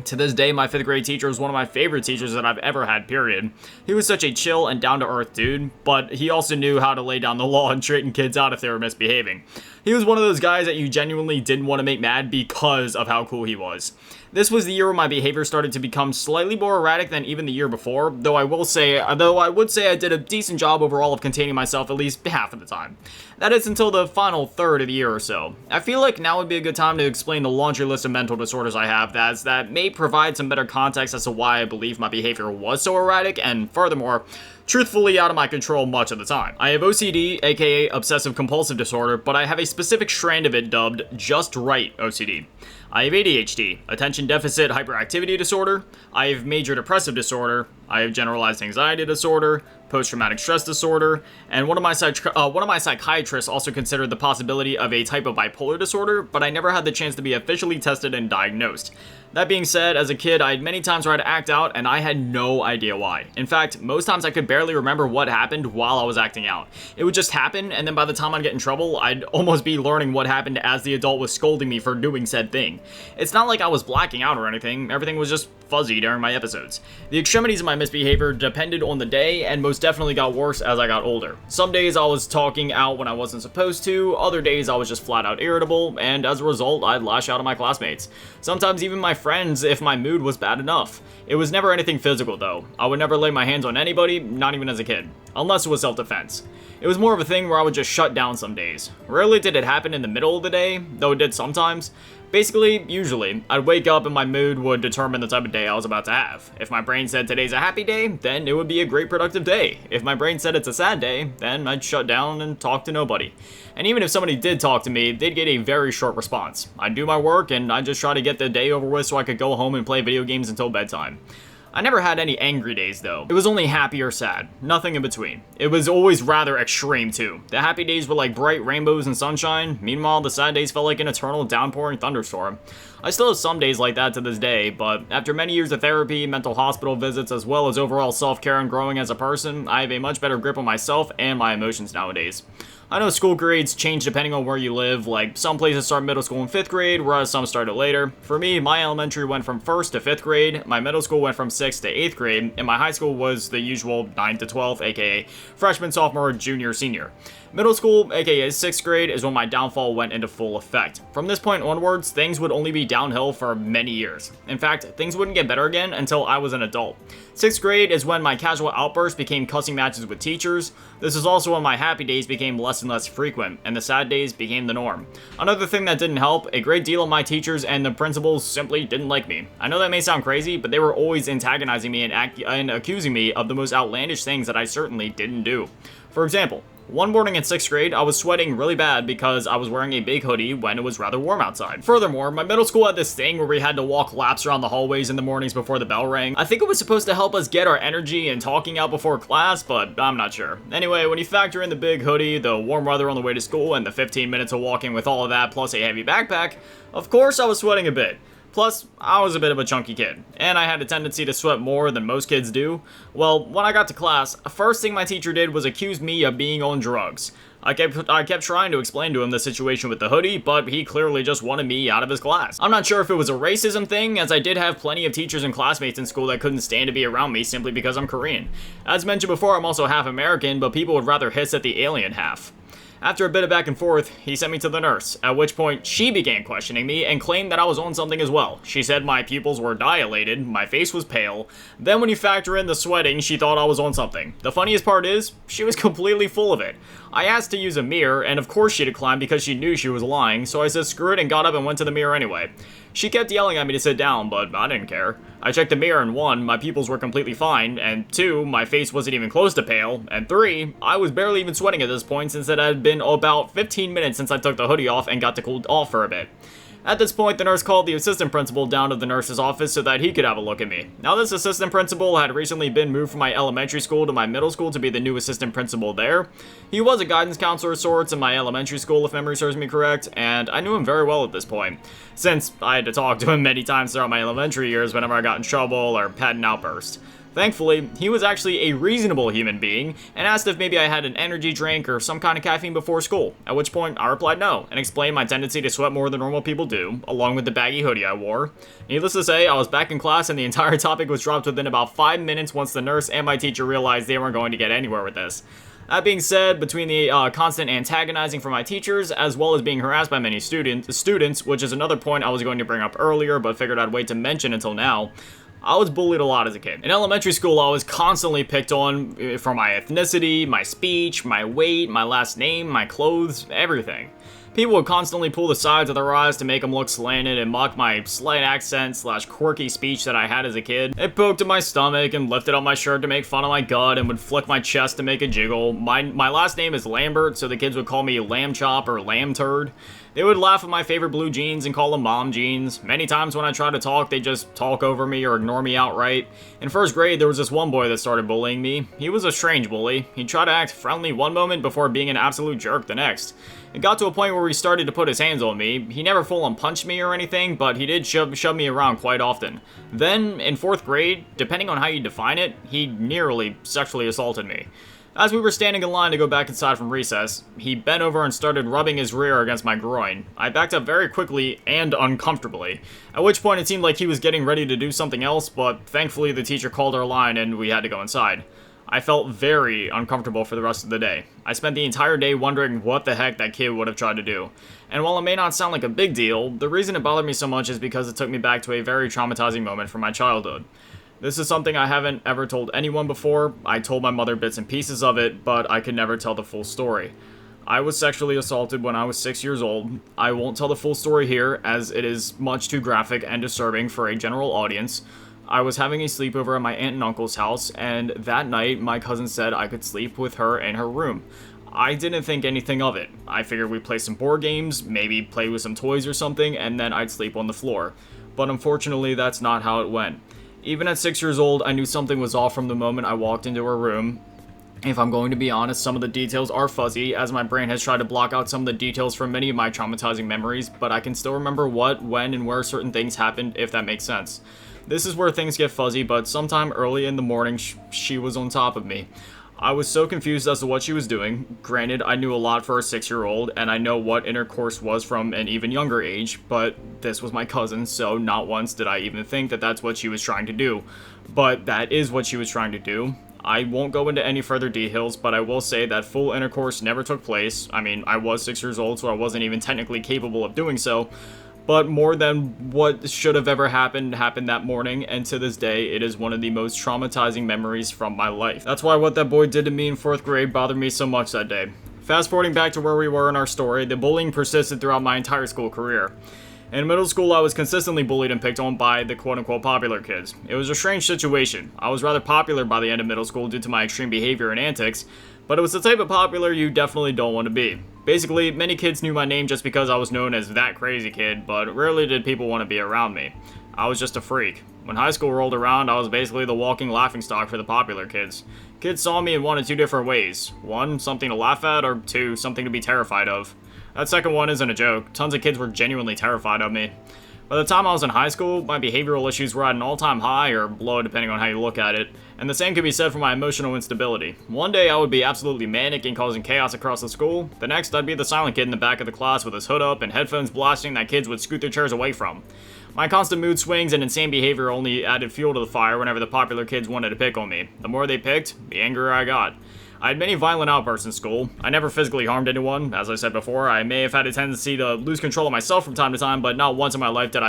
To this day, my 5th grade teacher was one of my favorite teachers that I've ever had, period. He was such a chill and down-to-earth dude, but he also knew how to lay down the law and straighten kids out if they were misbehaving. He was one of those guys that you genuinely didn't want to make mad because of how cool he was. This was the year where my behavior started to become slightly more erratic than even the year before, though I would say I did a decent job overall of containing myself at least half of the time. That is until the final third of the year or so. I feel like now would be a good time to explain the laundry list of mental disorders I have, as that may provide some better context as to why I believe my behavior was so erratic, and furthermore, truthfully out of my control much of the time. I have OCD, aka Obsessive Compulsive Disorder, but I have a specific strand of it dubbed Just Right OCD. I have ADHD, Attention Deficit Hyperactivity Disorder. I have Major Depressive Disorder. I have Generalized Anxiety Disorder, Post-Traumatic Stress Disorder, and one of my psychiatrists also considered the possibility of a type of bipolar disorder, but I never had the chance to be officially tested and diagnosed. That being said, as a kid, I had many times where I'd act out and I had no idea why. In fact, most times I could barely remember what happened while I was acting out. It would just happen, and then by the time I'd get in trouble, I'd almost be learning what happened as the adult was scolding me for doing said thing. It's not like I was blacking out or anything, everything was just fuzzy during my episodes. The extremities of my misbehavior depended on the day and most definitely got worse as I got older. Some days I was talking out when I wasn't supposed to, other days I was just flat out irritable, and as a result I'd lash out at my classmates. Sometimes even my friends if my mood was bad enough. It was never anything physical though. I would never lay my hands on anybody, not even as a kid. Unless it was self-defense. It was more of a thing where I would just shut down some days. Rarely did it happen in the middle of the day, though it did sometimes. Basically, usually, I'd wake up and my mood would determine the type of day I was about to have. If my brain said today's a happy day, then it would be a great productive day. If my brain said it's a sad day, then I'd shut down and talk to nobody. And even if somebody did talk to me, they'd get a very short response. I'd do my work and I'd just try to get the day over with so I could go home and play video games until bedtime. I never had any angry days though. It was only happy or sad, nothing in between. It was always rather extreme too. The happy days were like bright rainbows and sunshine, meanwhile the sad days felt like an eternal downpour and thunderstorm. I still have some days like that to this day, but after many years of therapy, mental hospital visits, as well as overall self-care and growing as a person, I have a much better grip on myself and my emotions nowadays. I know school grades change depending on where you live, like some places start middle school in 5th grade, whereas some start it later. For me, my elementary went from 1st to 5th grade, my middle school went from 6th to 8th grade, and my high school was the usual 9th to 12th, aka freshman, sophomore, junior, senior. Middle school, aka 6th grade, is when my downfall went into full effect. From this point onwards, things would only be downhill for many years. In fact, things wouldn't get better again until I was an adult. 6th grade is when my casual outbursts became cussing matches with teachers. This is also when my happy days became less and less frequent, and the sad days became the norm. Another thing that didn't help, a great deal of my teachers and the principals simply didn't like me. I know that may sound crazy, but they were always antagonizing me and accusing me of the most outlandish things that I certainly didn't do. For example, one morning in 6th grade, I was sweating really bad because I was wearing a big hoodie when it was rather warm outside. Furthermore, my middle school had this thing where we had to walk laps around the hallways in the mornings before the bell rang. I think it was supposed to help us get our energy and talking out before class, but I'm not sure. Anyway, when you factor in the big hoodie, the warm weather on the way to school, and the 15 minutes of walking with all of that plus a heavy backpack, of course I was sweating a bit. Plus, I was a bit of a chunky kid, and I had a tendency to sweat more than most kids do. Well, when I got to class, the first thing my teacher did was accuse me of being on drugs. I kept trying to explain to him the situation with the hoodie, but he clearly just wanted me out of his class. I'm not sure if it was a racism thing, as I did have plenty of teachers and classmates in school that couldn't stand to be around me simply because I'm Korean. As mentioned before, I'm also half American, but people would rather hiss at the alien half. After a bit of back and forth, he sent me to the nurse, at which point she began questioning me and claimed that I was on something as well. She said my pupils were dilated, my face was pale, then when you factor in the sweating, she thought I was on something. The funniest part is, she was completely full of it. I asked to use a mirror, and of course she declined because she knew she was lying, so I said screw it and got up and went to the mirror anyway. She kept yelling at me to sit down, but I didn't care. I checked the mirror and 1, my pupils were completely fine, and 2, my face wasn't even close to pale, and 3, I was barely even sweating at this point since it had been about 15 minutes since I took the hoodie off and got to cool off for a bit. At this point, the nurse called the assistant principal down to the nurse's office so that he could have a look at me. Now, this assistant principal had recently been moved from my elementary school to my middle school to be the new assistant principal there. He was a guidance counselor of sorts in my elementary school, if memory serves me correct, and I knew him very well at this point, since I had to talk to him many times throughout my elementary years whenever I got in trouble or had an outburst. Thankfully, he was actually a reasonable human being and asked if maybe I had an energy drink or some kind of caffeine before school, at which point I replied no and explained my tendency to sweat more than normal people do, along with the baggy hoodie I wore. Needless to say, I was back in class and the entire topic was dropped within about 5 minutes once the nurse and my teacher realized they weren't going to get anywhere with this. That being said, between the constant antagonizing from my teachers, as well as being harassed by many students, which is another point I was going to bring up earlier but figured I'd wait to mention until now, I was bullied a lot as a kid. In elementary school, I was constantly picked on for my ethnicity, my speech, my weight, my last name, my clothes, everything. People would constantly pull the sides of their eyes to make them look slanted and mock my slight accent / quirky speech that I had as a kid. They poked at my stomach and lifted up my shirt to make fun of my gut and would flick my chest to make a jiggle. My last name is Lambert, so the kids would call me Lamb Chop or Lamb Turd. They would laugh at my favorite blue jeans and call them mom jeans. Many times when I tried to talk, they just talk over me or ignore me outright. In first grade, there was this one boy that started bullying me. He was a strange bully. He'd try to act friendly one moment before being an absolute jerk the next. It got to a point where he started to put his hands on me. He never full-on punched me or anything, but he did shove me around quite often. Then, in 4th grade, depending on how you define it, he nearly sexually assaulted me. As we were standing in line to go back inside from recess, he bent over and started rubbing his rear against my groin. I backed up very quickly and uncomfortably, at which point it seemed like he was getting ready to do something else, but thankfully the teacher called our line and we had to go inside. I felt very uncomfortable for the rest of the day. I spent the entire day wondering what the heck that kid would have tried to do. And while it may not sound like a big deal, the reason it bothered me so much is because it took me back to a very traumatizing moment from my childhood. This is something I haven't ever told anyone before. I told my mother bits and pieces of it, but I could never tell the full story. I was sexually assaulted when I was 6 years old. I won't tell the full story here, as it is much too graphic and disturbing for a general audience. I was having a sleepover at my aunt and uncle's house, and that night, my cousin said I could sleep with her in her room. I didn't think anything of it. I figured we'd play some board games, maybe play with some toys or something, and then I'd sleep on the floor. But unfortunately, that's not how it went. Even at 6 years old, I knew something was off from the moment I walked into her room. If I'm going to be honest, some of the details are fuzzy, as my brain has tried to block out some of the details from many of my traumatizing memories, but I can still remember what, when, and where certain things happened, if that makes sense. This is where things get fuzzy, but sometime early in the morning, she was on top of me. I was so confused as to what she was doing. Granted, I knew a lot for a 6-year-old, and I know what intercourse was from an even younger age, but this was my cousin, so not once did I even think that that's what she was trying to do. But that is what she was trying to do. I won't go into any further details, but I will say that full intercourse never took place. I mean, I was 6 years old, so I wasn't even technically capable of doing so. But more than what should have ever happened that morning, and to this day, it is one of the most traumatizing memories from my life. That's why what that boy did to me in 4th grade bothered me so much that day. Fast forwarding back to where we were in our story, the bullying persisted throughout my entire school career. In middle school, I was consistently bullied and picked on by the quote-unquote popular kids. It was a strange situation. I was rather popular by the end of middle school due to my extreme behavior and antics, but it was the type of popular you definitely don't want to be. Basically, many kids knew my name just because I was known as that crazy kid, but rarely did people want to be around me. I was just a freak. When high school rolled around, I was basically the walking laughingstock for the popular kids. Kids saw me in one of two different ways. One, something to laugh at, or two, something to be terrified of. That second one isn't a joke. Tons of kids were genuinely terrified of me. By the time I was in high school, my behavioral issues were at an all-time high, or low depending on how you look at it, and the same could be said for my emotional instability. One day I would be absolutely manic and causing chaos across the school, the next I'd be the silent kid in the back of the class with his hood up and headphones blasting that kids would scoot their chairs away from. My constant mood swings and insane behavior only added fuel to the fire whenever the popular kids wanted to pick on me. The more they picked, the angrier I got. I had many violent outbursts in school. I never physically harmed anyone. As I said before, I may have had a tendency to lose control of myself from time to time, but not once in my life did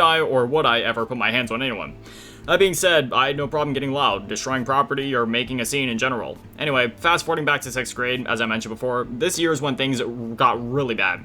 I or would I ever put my hands on anyone. That being said, I had no problem getting loud, destroying property, or making a scene in general. Anyway, fast forwarding back to 6th grade, as I mentioned before, this year is when things got really bad.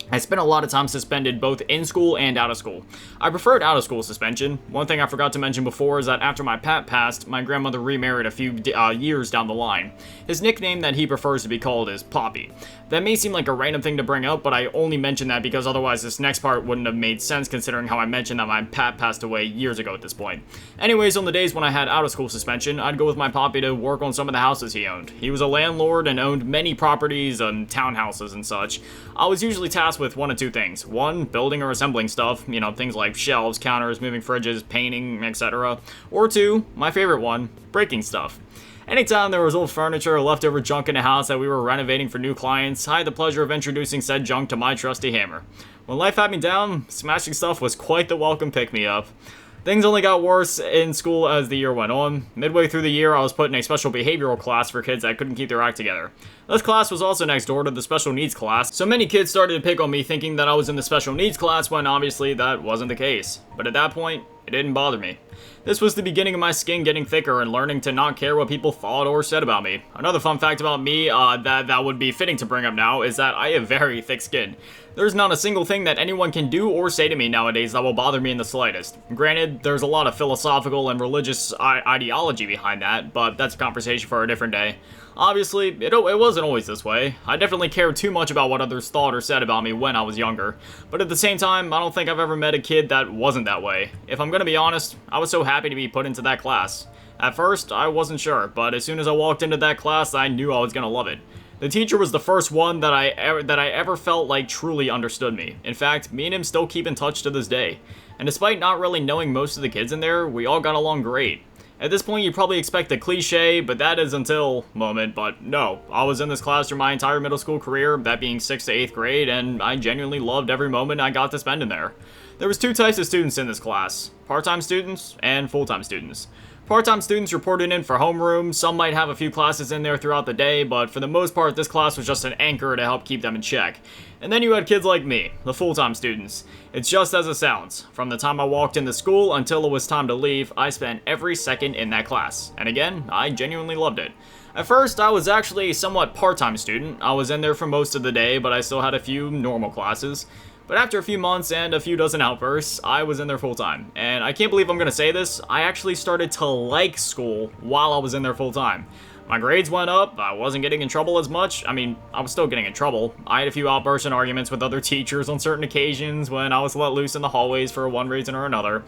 I spent a lot of time suspended both in school and out of school. I preferred out of school suspension. One thing I forgot to mention before is that after my pap passed, my grandmother remarried a few years down the line. His nickname that he prefers to be called is Poppy. That may seem like a random thing to bring up, but I only mention that because otherwise this next part wouldn't have made sense considering how I mentioned that my pap passed away years ago at this point. Anyways, on the days when I had out of school suspension, I'd go with my Poppy to work on some of the houses he owned. He was a landlord and owned many properties and townhouses and such. I was usually tasked with one of two things. One, building or assembling stuff, things like shelves, counters, moving fridges, painting, etc. Or two, my favorite one, breaking stuff. Anytime there was old furniture or leftover junk in the house that we were renovating for new clients, I had the pleasure of introducing said junk to my trusty hammer. When life had me down, smashing stuff was quite the welcome pick-me-up. Things only got worse in school as the year went on. Midway through the year, I was put in a special behavioral class for kids that couldn't keep their act together. This class was also next door to the special needs class, so many kids started to pick on me thinking that I was in the special needs class when obviously that wasn't the case. But at that point, it didn't bother me. This was the beginning of my skin getting thicker and learning to not care what people thought or said about me. Another fun fact about me that would be fitting to bring up now is that I have very thick skin. There's not a single thing that anyone can do or say to me nowadays that will bother me in the slightest. Granted, there's a lot of philosophical and religious ideology behind that, but that's a conversation for a different day. Obviously, it wasn't always this way. I definitely cared too much about what others thought or said about me when I was younger. But at the same time, I don't think I've ever met a kid that wasn't that way. If I'm gonna be honest, I was so happy to be put into that class. At first, I wasn't sure, but as soon as I walked into that class, I knew I was gonna love it. The teacher was the first one that I ever felt like truly understood me. In fact, me and him still keep in touch to this day. And despite not really knowing most of the kids in there, we all got along great. At this point, you probably expect a cliche, but that is until moment, but no. I was in this class through my entire middle school career, that being 6th to 8th grade, and I genuinely loved every moment I got to spend in there. There was two types of students in this class, part-time students and full-time students. Part-time students reported in for homeroom. Some might have a few classes in there throughout the day, but for the most part, this class was just an anchor to help keep them in check. And then you had kids like me, the full-time students. It's just as it sounds. From the time I walked into school until it was time to leave, I spent every second in that class. And again, I genuinely loved it. At first, I was actually a somewhat part-time student. I was in there for most of the day, but I still had a few normal classes. But after a few months and a few dozen outbursts, I was in there full-time. And I can't believe I'm gonna say this, I actually started to like school while I was in there full-time. My grades went up, I wasn't getting in trouble as much. I mean, I was still getting in trouble. I had a few outbursts and arguments with other teachers on certain occasions when I was let loose in the hallways for one reason or another,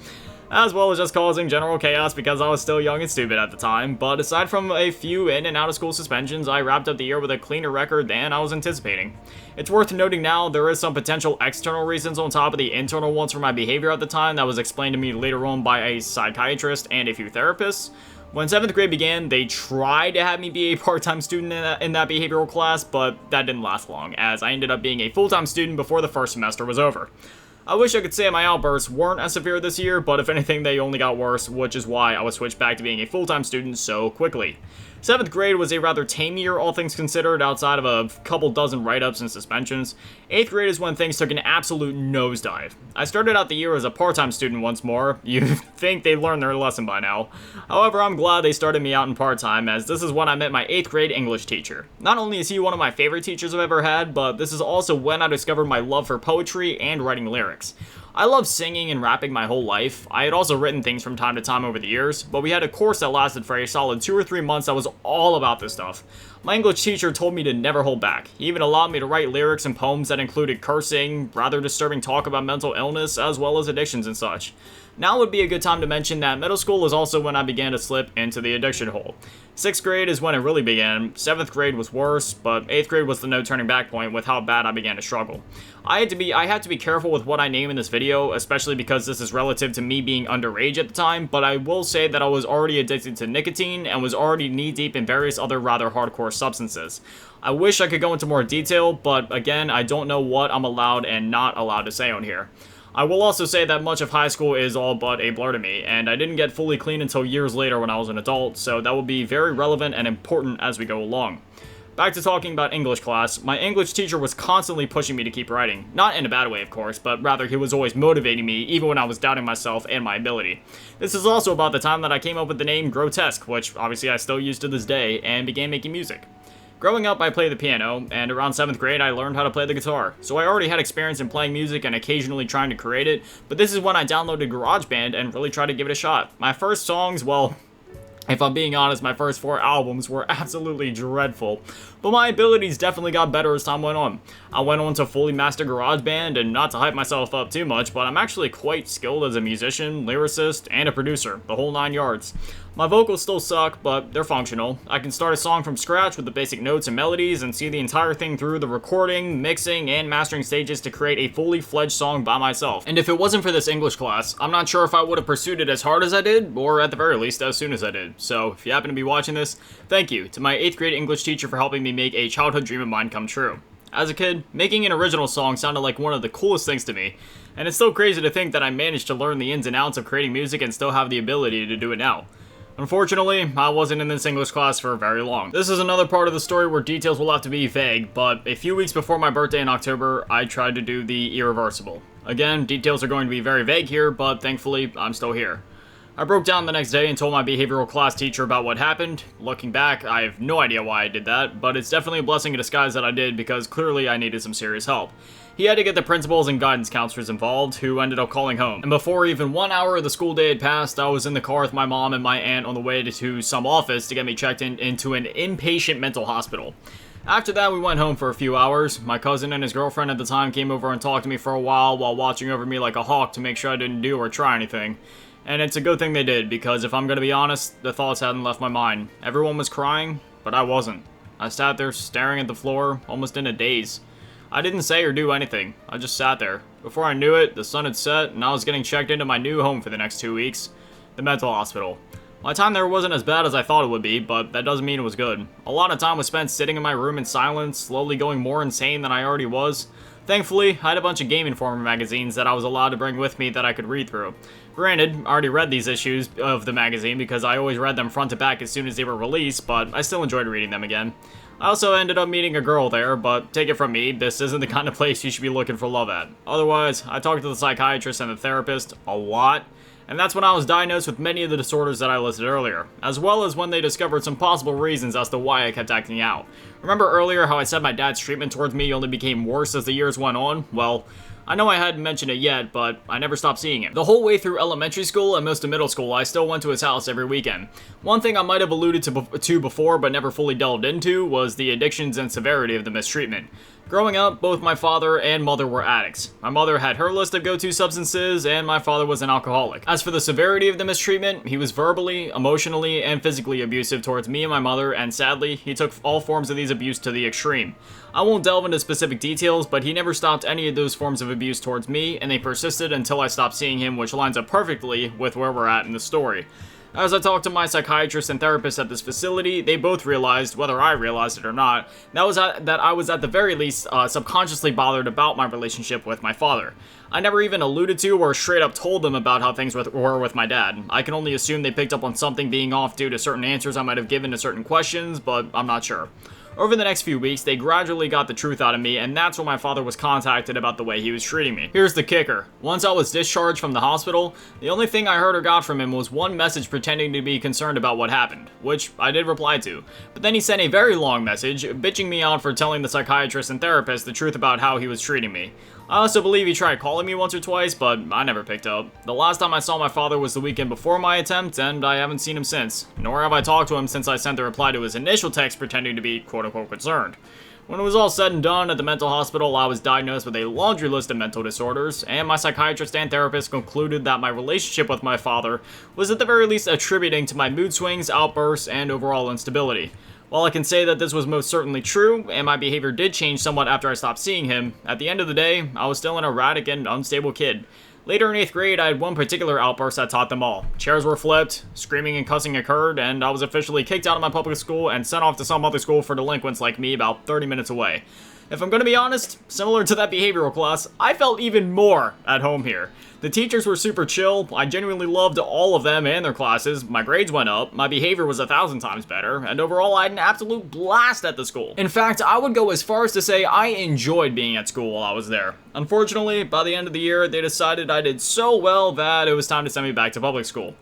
as well as just causing general chaos because I was still young and stupid at the time. But aside from a few in and out of school suspensions, I wrapped up the year with a cleaner record than I was anticipating. It's worth noting now there is some potential external reasons on top of the internal ones for my behavior at the time that was explained to me later on by a psychiatrist and a few therapists. When 7th grade began, they tried to have me be a part-time student in that behavioral class, but that didn't last long, as I ended up being a full-time student before the first semester was over. I wish I could say my outbursts weren't as severe this year, but if anything, they only got worse, which is why I was switched back to being a full-time student so quickly. 7th grade was a rather tame year, all things considered, outside of a couple dozen write-ups and suspensions. 8th grade is when things took an absolute nosedive. I started out the year as a part-time student once more. You'd think they learned their lesson by now. However, I'm glad they started me out in part-time, as this is when I met my 8th grade English teacher. Not only is he one of my favorite teachers I've ever had, but this is also when I discovered my love for poetry and writing lyrics. I love singing and rapping my whole life. I had also written things from time to time over the years, but we had a course that lasted for a solid 2 or 3 months that was all about this stuff. My English teacher told me to never hold back. He even allowed me to write lyrics and poems that included cursing, rather disturbing talk about mental illness, as well as addictions and such. Now would be a good time to mention that middle school is also when I began to slip into the addiction hole. 6th grade is when it really began, 7th grade was worse, but 8th grade was the no turning back point with how bad I began to struggle. I had to be careful with what I name in this video, especially because this is relative to me being underage at the time, but I will say that I was already addicted to nicotine and was already knee-deep in various other rather hardcore substances. I wish I could go into more detail, but again, I don't know what I'm allowed and not allowed to say on here. I will also say that much of high school is all but a blur to me, and I didn't get fully clean until years later when I was an adult, so that will be very relevant and important as we go along. Back to talking about English class, my English teacher was constantly pushing me to keep writing. Not in a bad way, of course, but rather he was always motivating me, even when I was doubting myself and my ability. This is also about the time that I came up with the name Grotesque, which obviously I still use to this day, and began making music. Growing up, I played the piano, and around 7th grade, I learned how to play the guitar. So I already had experience in playing music and occasionally trying to create it, but this is when I downloaded GarageBand and really tried to give it a shot. My first songs, well, if I'm being honest, my first 4 albums were absolutely dreadful, but my abilities definitely got better as time went on. I went on to fully master GarageBand, and not to hype myself up too much, but I'm actually quite skilled as a musician, lyricist, and a producer, the whole 9 yards. My vocals still suck, but they're functional. I can start a song from scratch with the basic notes and melodies and see the entire thing through the recording, mixing, and mastering stages to create a fully fledged song by myself. And if it wasn't for this English class, I'm not sure if I would have pursued it as hard as I did, or at the very least, as soon as I did. So, if you happen to be watching this, thank you to my 8th grade English teacher for helping me make a childhood dream of mine come true. As a kid, making an original song sounded like one of the coolest things to me, and it's still crazy to think that I managed to learn the ins and outs of creating music and still have the ability to do it now. Unfortunately, I wasn't in this English class for very long. This is another part of the story where details will have to be vague, but a few weeks before my birthday in October, I tried to do the irreversible. Again, details are going to be very vague here, but thankfully, I'm still here. I broke down the next day and told my behavioral class teacher about what happened. Looking back, I have no idea why I did that, but it's definitely a blessing in disguise that I did because clearly I needed some serious help. He had to get the principals and guidance counselors involved, who ended up calling home. And before even 1 hour of the school day had passed, I was in the car with my mom and my aunt on the way to some office to get me checked into an inpatient mental hospital. After that, we went home for a few hours. My cousin and his girlfriend at the time came over and talked to me for a while watching over me like a hawk to make sure I didn't do or try anything. And it's a good thing they did, because if I'm gonna be honest, the thoughts hadn't left my mind. Everyone was crying, but I wasn't. I sat there staring at the floor, almost in a daze. I didn't say or do anything. I just sat there. Before I knew it, the sun had set, and I was getting checked into my new home for the next 2 weeks. The mental hospital. My time there wasn't as bad as I thought it would be, but that doesn't mean it was good. A lot of time was spent sitting in my room in silence, slowly going more insane than I already was. Thankfully, I had a bunch of Game Informer magazines that I was allowed to bring with me that I could read through. Granted, I already read these issues of the magazine because I always read them front to back as soon as they were released, but I still enjoyed reading them again. I also ended up meeting a girl there, but take it from me, this isn't the kind of place you should be looking for love at. Otherwise, I talked to the psychiatrist and the therapist a lot, and that's when I was diagnosed with many of the disorders that I listed earlier, as well as when they discovered some possible reasons as to why I kept acting out. Remember earlier how I said my dad's treatment towards me only became worse as the years went on? Well, I know I hadn't mentioned it yet, but I never stopped seeing him. The whole way through elementary school and most of middle school, I still went to his house every weekend. One thing I might have alluded to before but never fully delved into was the addictions and severity of the mistreatment. Growing up, both my father and mother were addicts. My mother had her list of go-to substances, and my father was an alcoholic. As for the severity of the mistreatment, he was verbally, emotionally, and physically abusive towards me and my mother, and sadly, he took all forms of these abuse to the extreme. I won't delve into specific details, but he never stopped any of those forms of abuse towards me, and they persisted until I stopped seeing him, which lines up perfectly with where we're at in the story. As I talked to my psychiatrist and therapist at this facility, they both realized, whether I realized it or not, that I was at the very least subconsciously bothered about my relationship with my father. I never even alluded to or straight up told them about how things were with my dad. I can only assume they picked up on something being off due to certain answers I might have given to certain questions, but I'm not sure. Over the next few weeks, they gradually got the truth out of me, and that's when my father was contacted about the way he was treating me. Here's the kicker. Once I was discharged from the hospital, the only thing I heard or got from him was one message pretending to be concerned about what happened, which I did reply to. But then he sent a very long message, bitching me out for telling the psychiatrist and therapist the truth about how he was treating me. I also believe he tried calling me once or twice, but I never picked up. The last time I saw my father was the weekend before my attempt, and I haven't seen him since. Nor have I talked to him since I sent the reply to his initial text pretending to be quote-unquote concerned. When it was all said and done at the mental hospital, I was diagnosed with a laundry list of mental disorders, and my psychiatrist and therapist concluded that my relationship with my father was at the very least attributing to my mood swings, outbursts, and overall instability. While I can say that this was most certainly true, and my behavior did change somewhat after I stopped seeing him, at the end of the day, I was still an erratic and unstable kid. Later in 8th grade, I had one particular outburst that taught them all. Chairs were flipped, screaming and cussing occurred, and I was officially kicked out of my public school and sent off to some other school for delinquents like me about 30 minutes away. If I'm gonna be honest, similar to that behavioral class, I felt even more at home here. The teachers were super chill, I genuinely loved all of them and their classes, my grades went up, my behavior was 1,000 times better, and overall I had an absolute blast at the school. In fact, I would go as far as to say I enjoyed being at school while I was there. Unfortunately, by the end of the year, they decided I did so well that it was time to send me back to public school.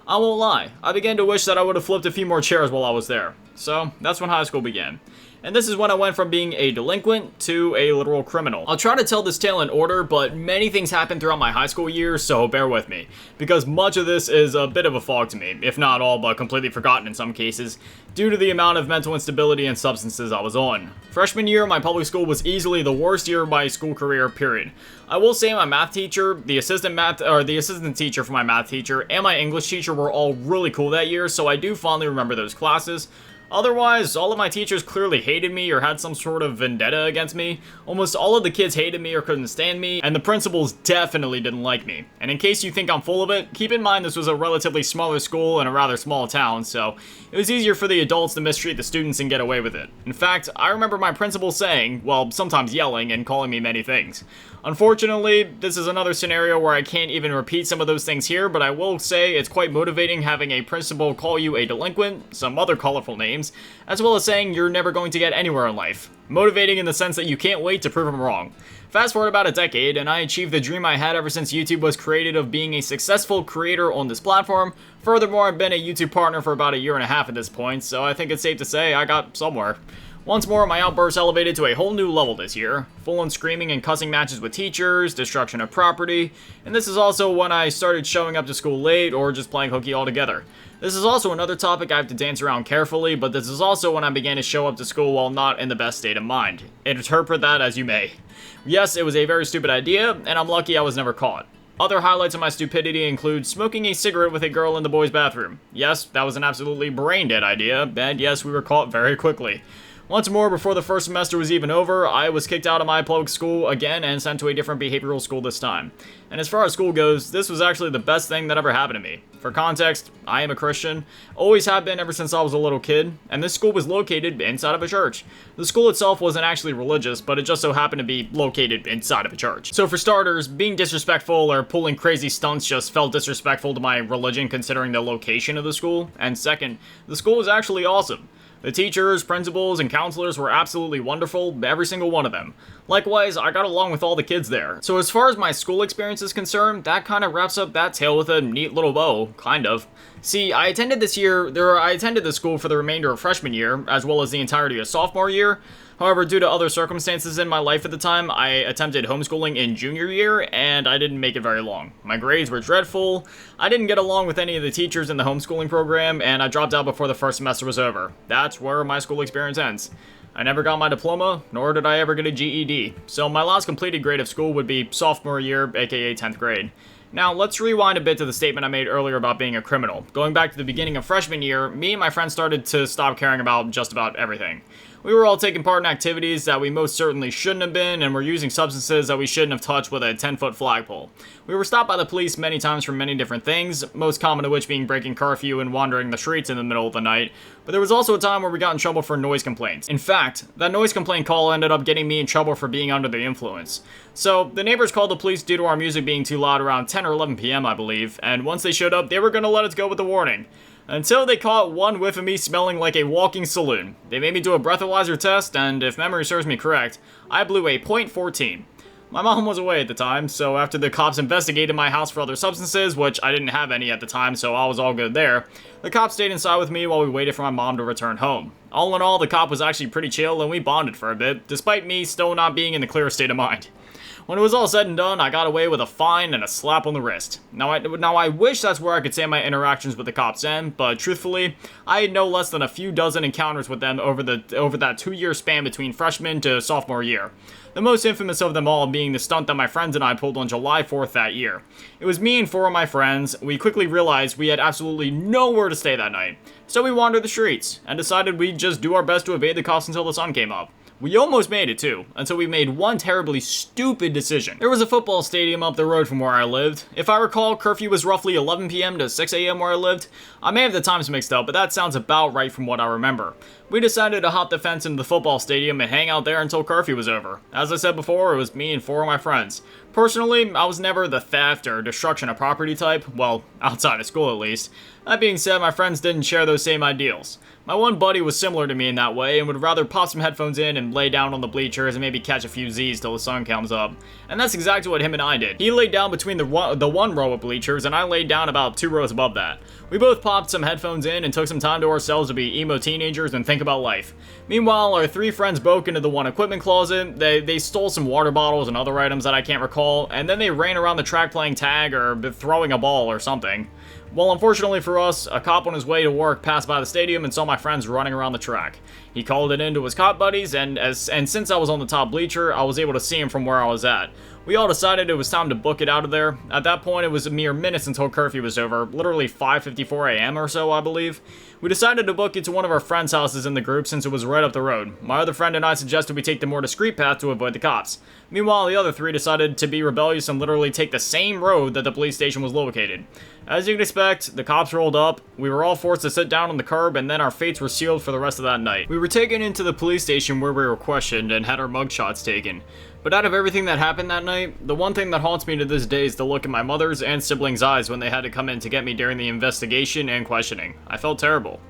I won't lie, I began to wish that I would have flipped a few more chairs while I was there. So, that's when high school began. And this is when I went from being a delinquent to a literal criminal. I'll try to tell this tale in order, but many things happened throughout my high school years, so bear with me. Because much of this is a bit of a fog to me, if not all but completely forgotten in some cases, due to the amount of mental instability and substances I was on. Freshman year, my public school was easily the worst year of my school career, period. I will say my math teacher, the assistant teacher for my math teacher, and my English teacher were all really cool that year, so I do fondly remember those classes. Otherwise, all of my teachers clearly hated me or had some sort of vendetta against me. Almost all of the kids hated me or couldn't stand me, and the principals definitely didn't like me. And in case you think I'm full of it, keep in mind this was a relatively smaller school in a rather small town, so it was easier for the adults to mistreat the students and get away with it. In fact, I remember my principal saying, well, sometimes yelling and calling me many things. Unfortunately, this is another scenario where I can't even repeat some of those things here, but I will say it's quite motivating having a principal call you a delinquent, some other colorful names, as well as saying you're never going to get anywhere in life. Motivating in the sense that you can't wait to prove them wrong. Fast forward about a decade, and I achieved the dream I had ever since YouTube was created of being a successful creator on this platform. Furthermore, I've been a YouTube partner for about 1.5 years at this point, so I think it's safe to say I got somewhere. Once more, my outbursts elevated to a whole new level this year. Full-on screaming and cussing matches with teachers, destruction of property, and this is also when I started showing up to school late or just playing hooky altogether. This is also another topic I have to dance around carefully, but this is also when I began to show up to school while not in the best state of mind. Interpret that as you may. Yes, it was a very stupid idea, and I'm lucky I was never caught. Other highlights of my stupidity include smoking a cigarette with a girl in the boys' bathroom. Yes, that was an absolutely brain-dead idea, and yes, we were caught very quickly. Once more, before the first semester was even over, I was kicked out of my public school again and sent to a different behavioral school this time. And as far as school goes, this was actually the best thing that ever happened to me. For context, I am a Christian, always have been ever since I was a little kid, and this school was located inside of a church. The school itself wasn't actually religious, but it just so happened to be located inside of a church. So for starters, being disrespectful or pulling crazy stunts just felt disrespectful to my religion considering the location of the school, and second, the school was actually awesome. The teachers, principals, and counselors were absolutely wonderful, every single one of them. Likewise, I got along with all the kids there. So as far as my school experience is concerned, that kind of wraps up that tale with a neat little bow, kind of. See, I attended the school for the remainder of freshman year, as well as the entirety of sophomore year. However, due to other circumstances in my life at the time, I attempted homeschooling in junior year, and I didn't make it very long. My grades were dreadful, I didn't get along with any of the teachers in the homeschooling program, and I dropped out before the first semester was over. That's where my school experience ends. I never got my diploma, nor did I ever get a GED, so my last completed grade of school would be sophomore year, aka 10th grade. Now, let's rewind a bit to the statement I made earlier about being a criminal. Going back to the beginning of freshman year, me and my friends started to stop caring about just about everything. We were all taking part in activities that we most certainly shouldn't have been, and were using substances that we shouldn't have touched with a 10-foot flagpole. We were stopped by the police many times for many different things, most common of which being breaking curfew and wandering the streets in the middle of the night, but there was also a time where we got in trouble for noise complaints. In fact, that noise complaint call ended up getting me in trouble for being under the influence. So, the neighbors called the police due to our music being too loud around 10 or 11 p.m. I believe, and once they showed up, they were gonna let us go with a warning. Until they caught one whiff of me smelling like a walking saloon. They made me do a breathalyzer test, and if memory serves me correct, I blew a .14. My mom was away at the time, so after the cops investigated my house for other substances, which I didn't have any at the time, so I was all good there, the cop stayed inside with me while we waited for my mom to return home. All in all, the cop was actually pretty chill, and we bonded for a bit, despite me still not being in the clearest state of mind. When it was all said and done, I got away with a fine and a slap on the wrist. Now I wish that's where I could say my interactions with the cops end, but truthfully, I had no less than a few dozen encounters with them over that 2-year span between freshman to sophomore year. The most infamous of them all being the stunt that my friends and I pulled on July 4th that year. It was me and 4 of my friends. We quickly realized we had absolutely nowhere to stay that night, so we wandered the streets, and decided we'd just do our best to evade the cops until the sun came up. We almost made it too, until we made one terribly stupid decision. There was a football stadium up the road from where I lived. If I recall, curfew was roughly 11 p.m. to 6 a.m. where I lived. I may have the times mixed up, but that sounds about right from what I remember. We decided to hop the fence into the football stadium and hang out there until curfew was over. As I said before, it was me and 4 of my friends. Personally, I was never the theft or destruction of property type, well, outside of school at least. That being said, my friends didn't share those same ideals. My one buddy was similar to me in that way and would rather pop some headphones in and lay down on the bleachers and maybe catch a few Z's till the sun comes up. And that's exactly what him and I did. He laid down between the one row of bleachers and I laid down about 2 rows above that. We both popped some headphones in and took some time to ourselves to be emo teenagers and think about life. Meanwhile, our 3 friends broke into the one equipment closet, they stole some water bottles and other items that I can't recall, and then they ran around the track playing tag or throwing a ball or something. Well, unfortunately for us, a cop on his way to work passed by the stadium and saw my friends running around the track. He called it in to his cop buddies, and since I was on the top bleacher, I was able to see him from where I was at. We all decided it was time to book it out of there. At that point, it was a mere minutes until curfew was over, literally 5:54 a.m. or so, I believe. We decided to book it to one of our friends' houses in the group since it was right up the road. My other friend and I suggested we take the more discreet path to avoid the cops. Meanwhile, the other 3 decided to be rebellious and literally take the same road that the police station was located. As you can expect, the cops rolled up, we were all forced to sit down on the curb, and then our fates were sealed for the rest of that night. We were taken into the police station where we were questioned and had our mugshots taken. But out of everything that happened that night, the one thing that haunts me to this day is the look in my mother's and siblings' eyes when they had to come in to get me during the investigation and questioning. I felt terrible.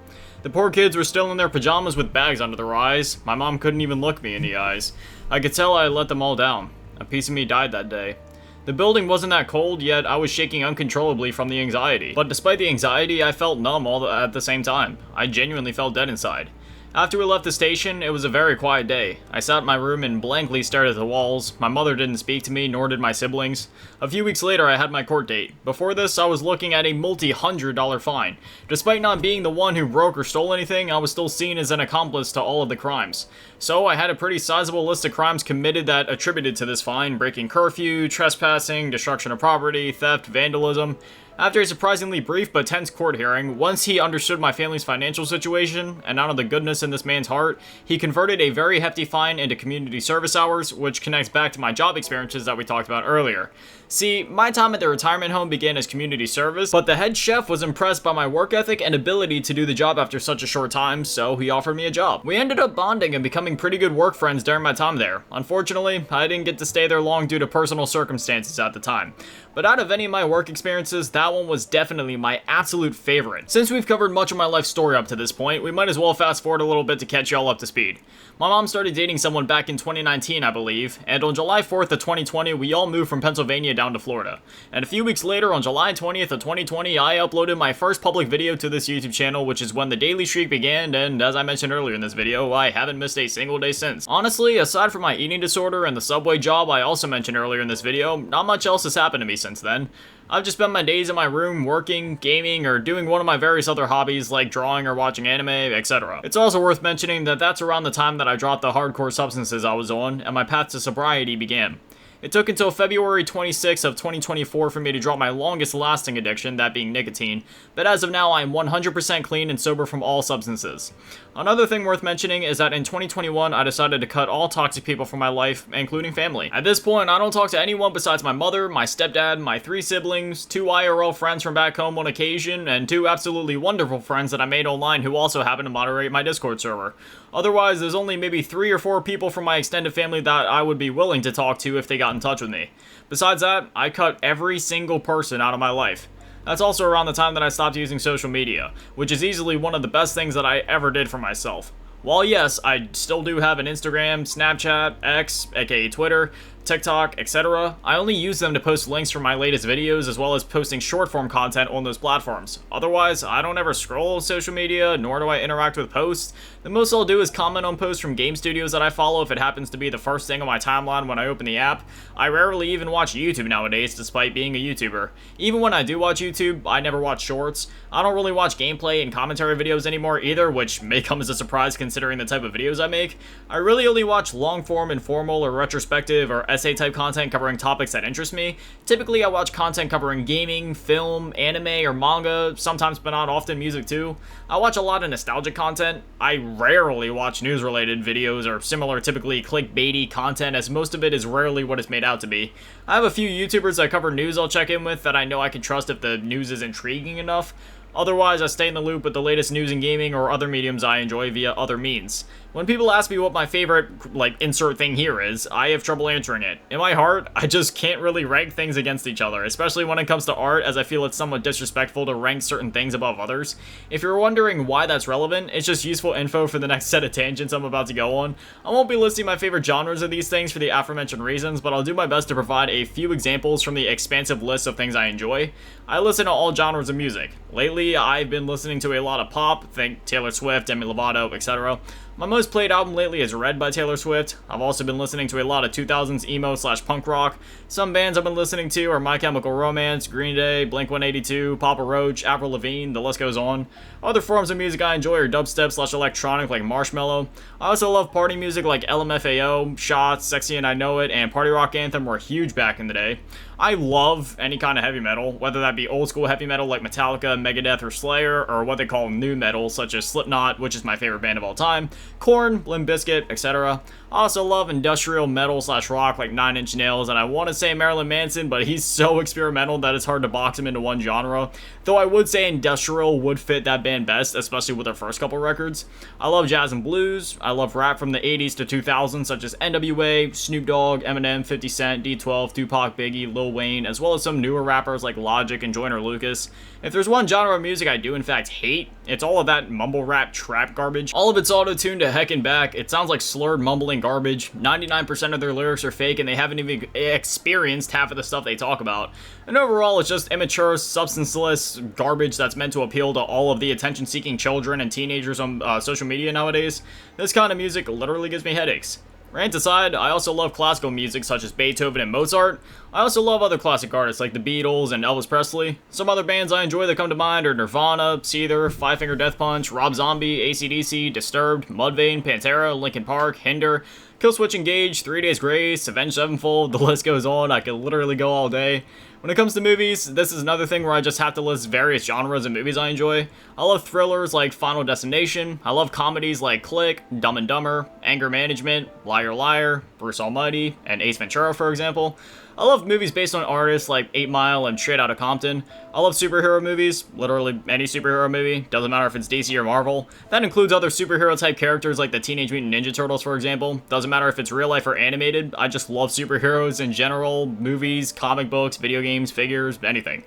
The poor kids were still in their pajamas with bags under their eyes. My mom couldn't even look me in the eyes. I could tell I had let them all down. A piece of me died that day. The building wasn't that cold, yet I was shaking uncontrollably from the anxiety. But despite the anxiety, I felt numb all at the same time. I genuinely felt dead inside. After we left the station, it was a very quiet day. I sat in my room and blankly stared at the walls. My mother didn't speak to me, nor did my siblings. A few weeks later, I had my court date. Before this, I was looking at a multi-$100 fine. Despite not being the one who broke or stole anything, I was still seen as an accomplice to all of the crimes. So I had a pretty sizable list of crimes committed that attributed to this fine: breaking curfew, trespassing, destruction of property, theft, vandalism. After a surprisingly brief but tense court hearing, once he understood my family's financial situation, and out of the goodness in this man's heart, he converted a very hefty fine into community service hours, which connects back to my job experiences that we talked about earlier. See, my time at the retirement home began as community service, but the head chef was impressed by my work ethic and ability to do the job after such a short time, so he offered me a job. We ended up bonding and becoming pretty good work friends during my time there. Unfortunately, I didn't get to stay there long due to personal circumstances at the time. But out of any of my work experiences, that one was definitely my absolute favorite. Since we've covered much of my life story up to this point, we might as well fast forward a little bit to catch y'all up to speed. My mom started dating someone back in 2019, I believe, and on July 4th of 2020, we all moved from Pennsylvania down to Florida. And a few weeks later, on July 20th of 2020, I uploaded my first public video to this YouTube channel, which is when the daily streak began, and as I mentioned earlier in this video, I haven't missed a single day since. Honestly, aside from my eating disorder and the Subway job I also mentioned earlier in this video, not much else has happened to me since then. I've just spent my days in my room working, gaming, or doing one of my various other hobbies like drawing or watching anime, etc. It's also worth mentioning that that's around the time that I dropped the hardcore substances I was on, and my path to sobriety began. It took until February 26th of 2024 for me to drop my longest lasting addiction, that being nicotine, but as of now I am 100% clean and sober from all substances. Another thing worth mentioning is that in 2021 I decided to cut all toxic people from my life, including family. At this point I don't talk to anyone besides my mother, my stepdad, my 3 siblings, 2 IRL friends from back home on occasion, and 2 absolutely wonderful friends that I made online who also happen to moderate my Discord server. Otherwise, there's only maybe 3 or 4 people from my extended family that I would be willing to talk to if they got in touch with me. Besides that, I cut every single person out of my life. That's also around the time that I stopped using social media, which is easily one of the best things that I ever did for myself. While yes, I still do have an Instagram, Snapchat, X, aka Twitter, TikTok, etc., I only use them to post links from my latest videos as well as posting short form content on those platforms. Otherwise, I don't ever scroll social media, nor do I interact with posts. The most I'll do is comment on posts from game studios that I follow if it happens to be the first thing on my timeline when I open the app. I rarely even watch YouTube nowadays, despite being a YouTuber. Even when I do watch YouTube, I never watch shorts. I don't really watch gameplay and commentary videos anymore either, which may come as a surprise considering the type of videos I make. I really only watch long form, informal, or retrospective, or essay type content covering topics that interest me. Typically, I watch content covering gaming, film, anime, or manga, sometimes but not often music too. I watch a lot of nostalgic content. I rarely watch news-related videos or similar typically clickbaity content, as most of it is rarely what it's made out to be. I have a few YouTubers that cover news I'll check in with that I know I can trust if the news is intriguing enough. Otherwise, I stay in the loop with the latest news in gaming or other mediums I enjoy via other means. When people ask me what my favorite, insert thing here is, I have trouble answering it. In my heart, I just can't really rank things against each other, especially when it comes to art, as I feel it's somewhat disrespectful to rank certain things above others. If you're wondering why that's relevant, it's just useful info for the next set of tangents I'm about to go on. I won't be listing my favorite genres of these things for the aforementioned reasons, but I'll do my best to provide a few examples from the expansive list of things I enjoy. I listen to all genres of music. Lately, I've been listening to a lot of pop, think Taylor Swift, Demi Lovato, etc. My most played album lately is Red by Taylor Swift. I've also been listening to a lot of 2000s emo/punk rock. Some bands I've been listening to are My Chemical Romance, Green Day, Blink-182, Papa Roach, Avril Lavigne, the list goes on. Other forms of music I enjoy are dubstep/electronic like Marshmello. I also love party music like LMFAO, Shots, Sexy and I Know It, and Party Rock Anthem were huge back in the day. I love any kind of heavy metal, whether that be old school heavy metal like Metallica, Megadeth, or Slayer, or what they call new metal such as Slipknot, which is my favorite band of all time, Korn, Limp Bizkit, etc. I also love industrial metal/rock like Nine Inch Nails, and I want to say Marilyn Manson, but he's so experimental that it's hard to box him into one genre. Though I would say industrial would fit that band best, especially with their first couple records. I love jazz and blues. I love rap from the 80s to 2000s, such as NWA, Snoop Dogg, Eminem, 50 Cent, D12, Tupac, Biggie, Lil Wayne, as well as some newer rappers like Logic and Joyner Lucas. If there's one genre of music I do in fact hate, it's all of that mumble rap trap garbage. All of it's auto-tuned tune to heck and back. It sounds like slurred mumbling garbage. 99% of their lyrics are fake and they haven't even experienced half of the stuff they talk about. And overall, it's just immature, substanceless garbage that's meant to appeal to all of the attention-seeking children and teenagers on social media nowadays. This kind of music literally gives me headaches. Rant aside, I also love classical music such as Beethoven and Mozart. I also love other classic artists like the Beatles and Elvis Presley. Some other bands I enjoy that come to mind are Nirvana, Seether, Five Finger Death Punch, Rob Zombie, AC/DC, Disturbed, Mudvayne, Pantera, Linkin Park, Hinder, Killswitch Engage, 3 Days Grace, Avenged Sevenfold, the list goes on. I could literally go all day. When it comes to movies, this is another thing where I just have to list various genres of movies I enjoy. I love thrillers like Final Destination. I love comedies like Click, Dumb and Dumber, Anger Management, Liar Liar, Bruce Almighty, and Ace Ventura, for example. I love movies based on artists like 8 Mile and Straight Outta Compton. I love superhero movies, literally any superhero movie, doesn't matter if it's DC or Marvel. That includes other superhero type characters like the Teenage Mutant Ninja Turtles, for example. Doesn't matter if it's real life or animated, I just love superheroes in general, movies, comic books, video games, figures, anything.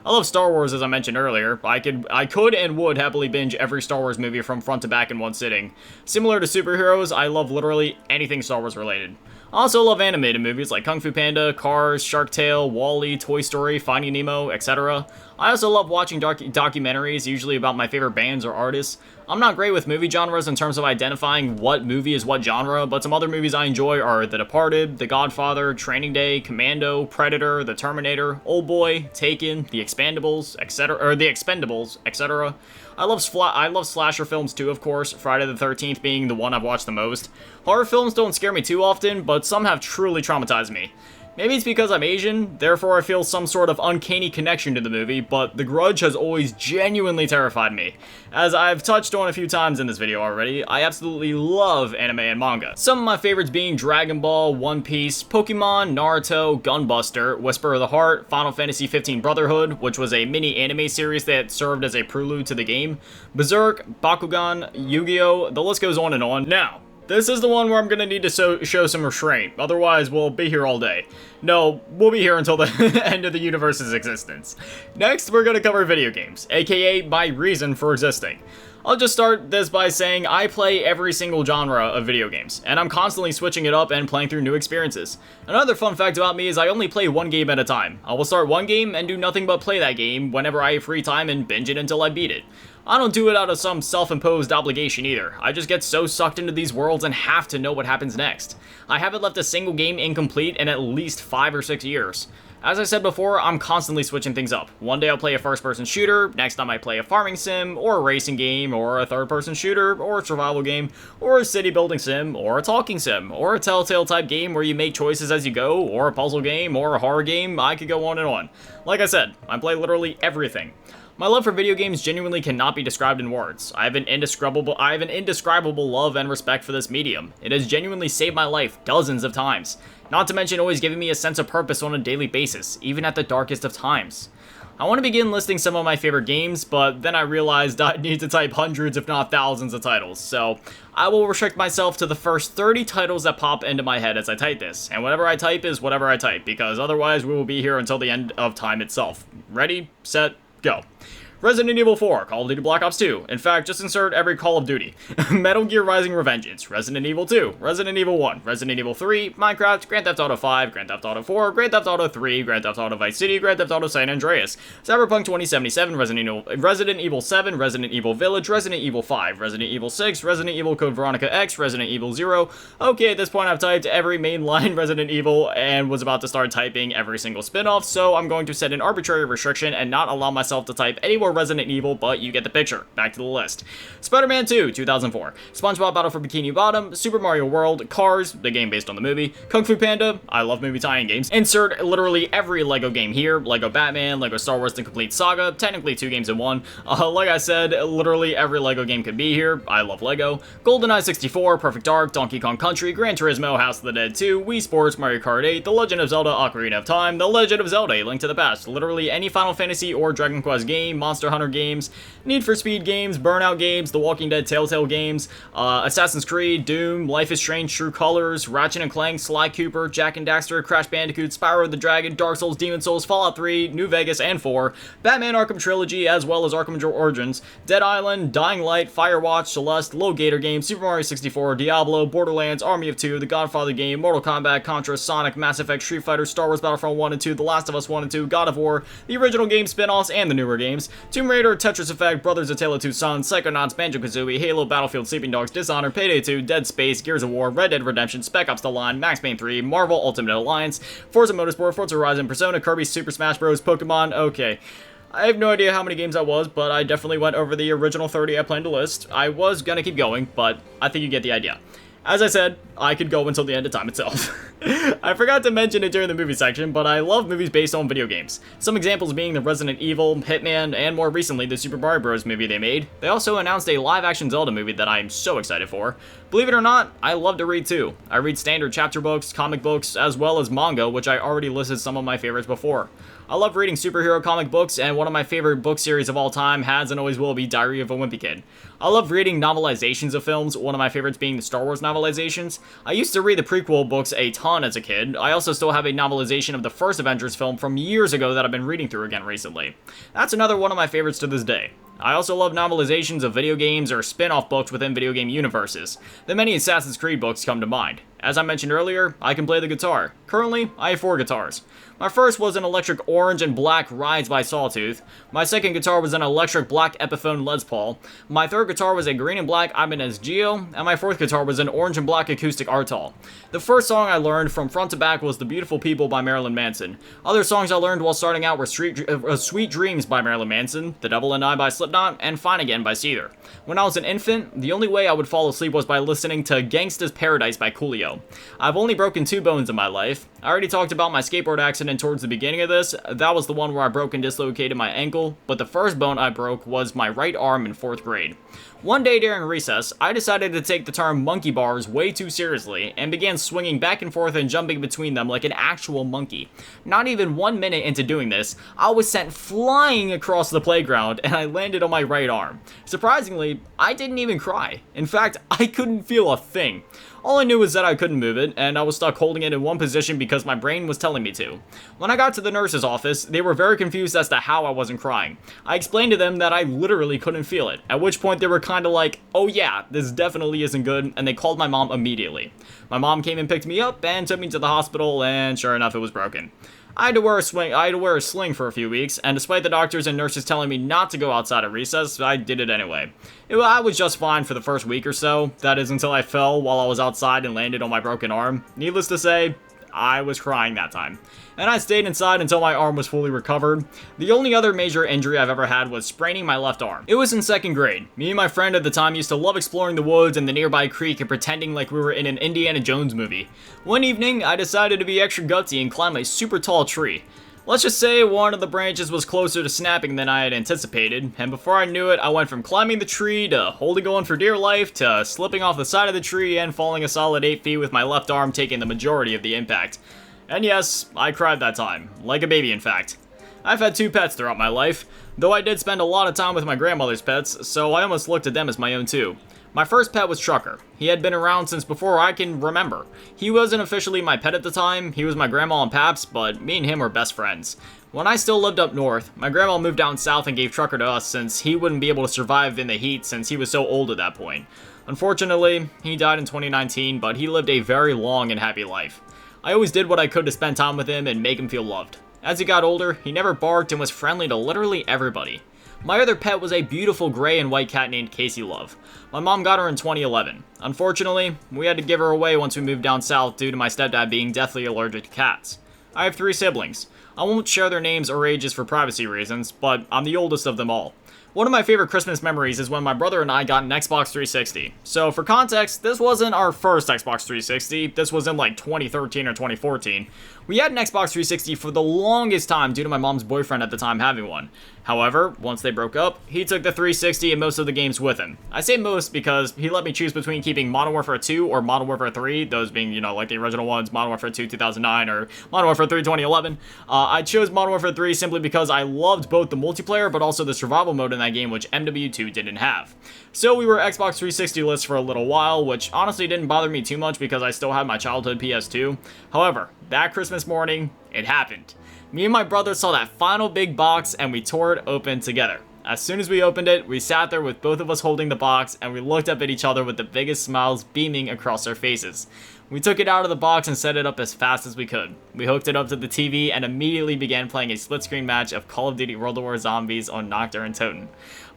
I love Star Wars, as I mentioned earlier. I could and would happily binge every Star Wars movie from front to back in one sitting. Similar to superheroes, I love literally anything Star Wars related. I also love animated movies like Kung Fu Panda, Cars, Shark Tale, WALL-E, Toy Story, Finding Nemo, etc. I also love watching documentaries, usually about my favorite bands or artists. I'm not great with movie genres in terms of identifying what movie is what genre, but some other movies I enjoy are The Departed, The Godfather, Training Day, Commando, Predator, The Terminator, Oldboy, Taken, The Expendables, etc. I love slasher films too, of course, Friday the 13th being the one I've watched the most. Horror films don't scare me too often, but some have truly traumatized me. Maybe it's because I'm Asian, therefore I feel some sort of uncanny connection to the movie, but The Grudge has always genuinely terrified me. As I've touched on a few times in this video already, I absolutely love anime and manga. Some of my favorites being Dragon Ball, One Piece, Pokemon, Naruto, Gunbuster, Whisper of the Heart, Final Fantasy XV Brotherhood, which was a mini anime series that served as a prelude to the game, Berserk, Bakugan, Yu-Gi-Oh!, the list goes on and on. Now, this is the one where I'm gonna need to show some restraint, otherwise we'll be here all day. No, we'll be here until the end of the universe's existence. Next, we're gonna cover video games, aka my reason for existing. I'll just start this by saying I play every single genre of video games, and I'm constantly switching it up and playing through new experiences. Another fun fact about me is I only play one game at a time. I will start one game and do nothing but play that game whenever I have free time and binge it until I beat it. I don't do it out of some self-imposed obligation either. I just get so sucked into these worlds and have to know what happens next. I haven't left a single game incomplete in at least 5 or 6 years. As I said before, I'm constantly switching things up. One day I'll play a first-person shooter, next time I play a farming sim, or a racing game, or a third-person shooter, or a survival game, or a city-building sim, or a talking sim, or a Telltale-type game where you make choices as you go, or a puzzle game, or a horror game. I could go on and on. Like I said, I play literally everything. My love for video games genuinely cannot be described in words. I have an indescribable love and respect for this medium. It has genuinely saved my life dozens of times. Not to mention always giving me a sense of purpose on a daily basis, even at the darkest of times. I want to begin listing some of my favorite games, but then I realized I need to type hundreds if not thousands of titles, so I will restrict myself to the first 30 titles that pop into my head as I type this, and whatever I type is whatever I type, because otherwise we will be here until the end of time itself. Ready, set, go. Resident Evil 4, Call of Duty Black Ops 2. In fact, just insert every Call of Duty. Metal Gear Rising: Revengeance, Resident Evil 2, Resident Evil 1, Resident Evil 3, Minecraft, Grand Theft Auto 5, Grand Theft Auto 4, Grand Theft Auto 3, Grand Theft Auto Vice City, Grand Theft Auto San Andreas, Cyberpunk 2077, Resident Evil 7, Resident Evil Village, Resident Evil 5, Resident Evil 6, Resident Evil Code Veronica X, Resident Evil 0. Okay, at this point I've typed every mainline Resident Evil and was about to start typing every single spin-off, so I'm going to set an arbitrary restriction and not allow myself to type any more Resident Evil, but you get the picture. Back to the list. Spider-Man 2, 2004. SpongeBob Battle for Bikini Bottom, Super Mario World, Cars, the game based on the movie, Kung Fu Panda, I love movie tie-in games. Insert literally every LEGO game here, LEGO Batman, LEGO Star Wars The Complete Saga, technically 2 games in one. Like I said, literally every LEGO game could be here. I love LEGO. GoldenEye 64, Perfect Dark, Donkey Kong Country, Gran Turismo, House of the Dead 2, Wii Sports, Mario Kart 8, The Legend of Zelda Ocarina of Time, The Legend of Zelda: A Link to the Past, literally any Final Fantasy or Dragon Quest game, Monster Monster Hunter games, Need for Speed games, Burnout games, The Walking Dead Telltale games, Assassin's Creed, Doom, Life is Strange True Colors, Ratchet & Clank, Sly Cooper, Jak and Daxter, Crash Bandicoot, Spyro the Dragon, Dark Souls, Demon Souls, Fallout 3, New Vegas and 4, Batman Arkham Trilogy, as well as Arkham Origins, Dead Island, Dying Light, Firewatch, Celeste, Low Gator Games, Super Mario 64, Diablo, Borderlands, Army of Two, The Godfather game, Mortal Kombat, Contra, Sonic, Mass Effect, Street Fighter, Star Wars Battlefront 1 and 2, The Last of Us 1 and 2, God of War, the original game spin-offs and the newer games, Tomb Raider, Tetris Effect, Brothers: A Tale of Two Sons, Psychonauts, Banjo-Kazooie, Halo, Battlefield, Sleeping Dogs, Dishonored, Payday 2, Dead Space, Gears of War, Red Dead Redemption, Spec Ops: The Line, Max Payne 3, Marvel Ultimate Alliance, Forza Motorsport, Forza Horizon, Persona, Kirby, Super Smash Bros, Pokemon. Okay, I have no idea how many games that was, but I definitely went over the original 30 I planned to list. I was gonna keep going, but I think you get the idea. As I said, I could go until the end of time itself. I forgot to mention it during the movie section, but I love movies based on video games. Some examples being the Resident Evil, Hitman, and more recently the Super Mario Bros. Movie they made. They also announced a live-action Zelda movie that I'm so excited for. Believe it or not, I love to read too. I read standard chapter books, comic books, as well as manga, which I already listed some of my favorites before. I love reading superhero comic books, and one of my favorite book series of all time has and always will be Diary of a Wimpy Kid. I love reading novelizations of films, one of my favorites being the Star Wars novelizations. I used to read the prequel books a ton as a kid. I also still have a novelization of the first Avengers film from years ago that I've been reading through again recently. That's another one of my favorites to this day. I also love novelizations of video games or spin-off books within video game universes. The many Assassin's Creed books come to mind. As I mentioned earlier, I can play the guitar. Currently, I have 4 guitars. My first was an electric orange and black Rides by Sawtooth. My second guitar was an electric black Epiphone Les Paul. My third guitar was a green and black Ibanez Geo, and my fourth guitar was an orange and black acoustic Artal. The first song I learned from front to back was The Beautiful People by Marilyn Manson. Other songs I learned while starting out were Sweet Dreams by Marilyn Manson, The Devil and I by Slipknot, and Fine Again by Seether. When I was an infant, the only way I would fall asleep was by listening to Gangsta's Paradise by Coolio. I've only broken 2 bones in my life. I already talked about my skateboard accident towards the beginning of this. That was the one where I broke and dislocated my ankle, but the first bone I broke was my right arm in 4th grade. One day during recess, I decided to take the term monkey bars way too seriously and began swinging back and forth and jumping between them like an actual monkey. Not even 1 minute into doing this, I was sent flying across the playground and I landed on my right arm. Surprisingly, I didn't even cry. In fact, I couldn't feel a thing. All I knew was that I couldn't move it, and I was stuck holding it in one position because my brain was telling me to. When I got to the nurse's office, they were very confused as to how I wasn't crying. I explained to them that I literally couldn't feel it, at which point they were kinda like, oh yeah, this definitely isn't good, and they called my mom immediately. My mom came and picked me up and took me to the hospital, and sure enough, it was broken. I had to wear a sling for a few weeks, and despite the doctors and nurses telling me not to go outside at recess, I did it anyway. I was just fine for the first week or so. That is until I fell while I was outside and landed on my broken arm. Needless to say, I was crying that time. And I stayed inside until my arm was fully recovered. The only other major injury I've ever had was spraining my left arm. It was in 2nd grade. Me and my friend at the time used to love exploring the woods and the nearby creek and pretending like we were in an Indiana Jones movie. One evening, I decided to be extra gutsy and climb a super tall tree. Let's just say one of the branches was closer to snapping than I had anticipated, and before I knew it, I went from climbing the tree to holding on for dear life to slipping off the side of the tree and falling a solid 8 feet with my left arm taking the majority of the impact. And yes, I cried that time. Like a baby, in fact. I've had 2 pets throughout my life, though I did spend a lot of time with my grandmother's pets, so I almost looked at them as my own too. My first pet was Trucker. He had been around since before I can remember. He wasn't officially my pet at the time, he was my grandma and paps, but me and him were best friends. When I still lived up north, my grandma moved down south and gave Trucker to us since he wouldn't be able to survive in the heat since he was so old at that point. Unfortunately, he died in 2019, but he lived a very long and happy life. I always did what I could to spend time with him and make him feel loved. As he got older, he never barked and was friendly to literally everybody. My other pet was a beautiful gray and white cat named Casey Love. My mom got her in 2011. Unfortunately, we had to give her away once we moved down south due to my stepdad being deathly allergic to cats. I have 3 siblings. I won't share their names or ages for privacy reasons, but I'm the oldest of them all. One of my favorite Christmas memories is when my brother and I got an Xbox 360. So for context, this wasn't our first Xbox 360, this was in like 2013 or 2014. We had an Xbox 360 for the longest time due to my mom's boyfriend at the time having one. However, once they broke up, he took the 360 and most of the games with him. I say most because he let me choose between keeping Modern Warfare 2 or Modern Warfare 3, those being, like the original ones, Modern Warfare 2 2009 or Modern Warfare 3 2011. I chose Modern Warfare 3 simply because I loved both the multiplayer, but also the survival mode in that game, which MW2 didn't have. So we were Xbox 360 lists for a little while, which honestly didn't bother me too much because I still had my childhood PS2. However, that Christmas morning, it happened. Me and my brother saw that final big box and we tore it open together. As soon as we opened it, we sat there with both of us holding the box and we looked up at each other with the biggest smiles beaming across our faces. We took it out of the box and set it up as fast as we could. We hooked it up to the TV and immediately began playing a split-screen match of Call of Duty World War Zombies on Nocturne and Toten.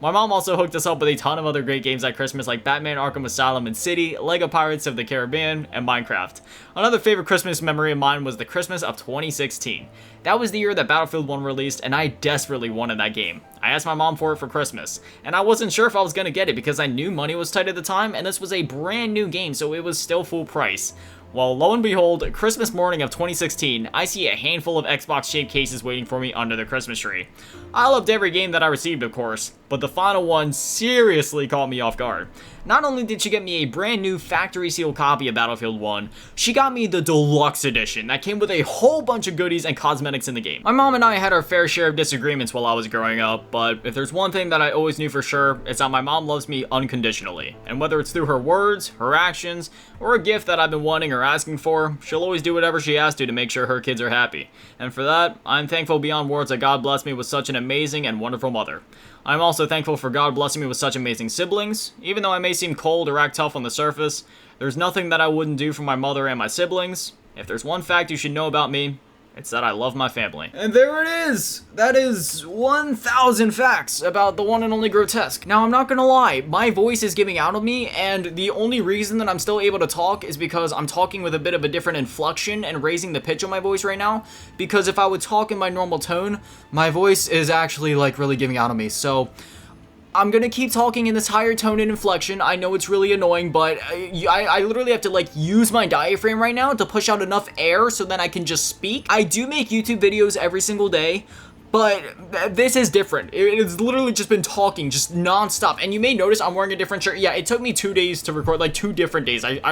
My mom also hooked us up with a ton of other great games at Christmas like Batman Arkham Asylum and City, LEGO Pirates of the Caribbean, and Minecraft. Another favorite Christmas memory of mine was the Christmas of 2016. That was the year that Battlefield 1 released and I desperately wanted that game. I asked my mom for it for Christmas, and I wasn't sure if I was going to get it because I knew money was tight at the time and this was a brand new game, so it was still full price. Well, lo and behold, Christmas morning of 2016, I see a handful of Xbox-shaped cases waiting for me under the Christmas tree. I loved every game that I received, of course, but the final one seriously caught me off guard. Not only did she get me a brand new factory sealed copy of Battlefield 1, she got me the deluxe edition that came with a whole bunch of goodies and cosmetics in the game. My mom and I had our fair share of disagreements while I was growing up, but if there's one thing that I always knew for sure, it's that my mom loves me unconditionally. And whether it's through her words, her actions, or a gift that I've been wanting or asking for, she'll always do whatever she has to make sure her kids are happy. And for that, I'm thankful beyond words that God blessed me with such an amazing and wonderful mother. I'm also thankful for God blessing me with such amazing siblings. Even though I may seem cold or act tough on the surface, there's nothing that I wouldn't do for my mother and my siblings. If there's one fact you should know about me, it's that I love my family. And there it is! That is 1,000 facts about the one and only Grotesque. Now, I'm not gonna lie, my voice is giving out of me, and the only reason that I'm still able to talk is because I'm talking with a bit of a different inflection and raising the pitch on my voice right now, because if I would talk in my normal tone, my voice is actually, like, really giving out of me, so I'm gonna keep talking in this higher tone and inflection. I know it's really annoying, but I literally have to like use my diaphragm right now to push out enough air so then I can just speak. I do make YouTube videos every single day, but this is different. It's literally just been talking, just non-stop. And you may notice I'm wearing a different shirt. Yeah, it took me 2 days to record, like 2 different days. I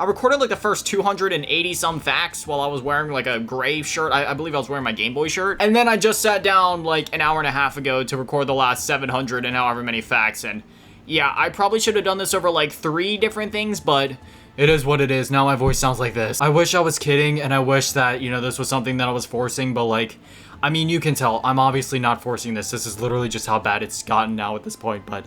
recorded like the first 280 some facts while I was wearing like a gray shirt. I believe I was wearing my Game Boy shirt. And then I just sat down like an hour and a half ago to record the last 700 and however many facts. And yeah, I probably should have done this over like 3 different things, but it is what it is. Now my voice sounds like this. I wish I was kidding, and I wish that, you know, this was something that I was forcing, but like, I mean, you can tell, I'm obviously not forcing this. This is literally just how bad it's gotten now at this point, but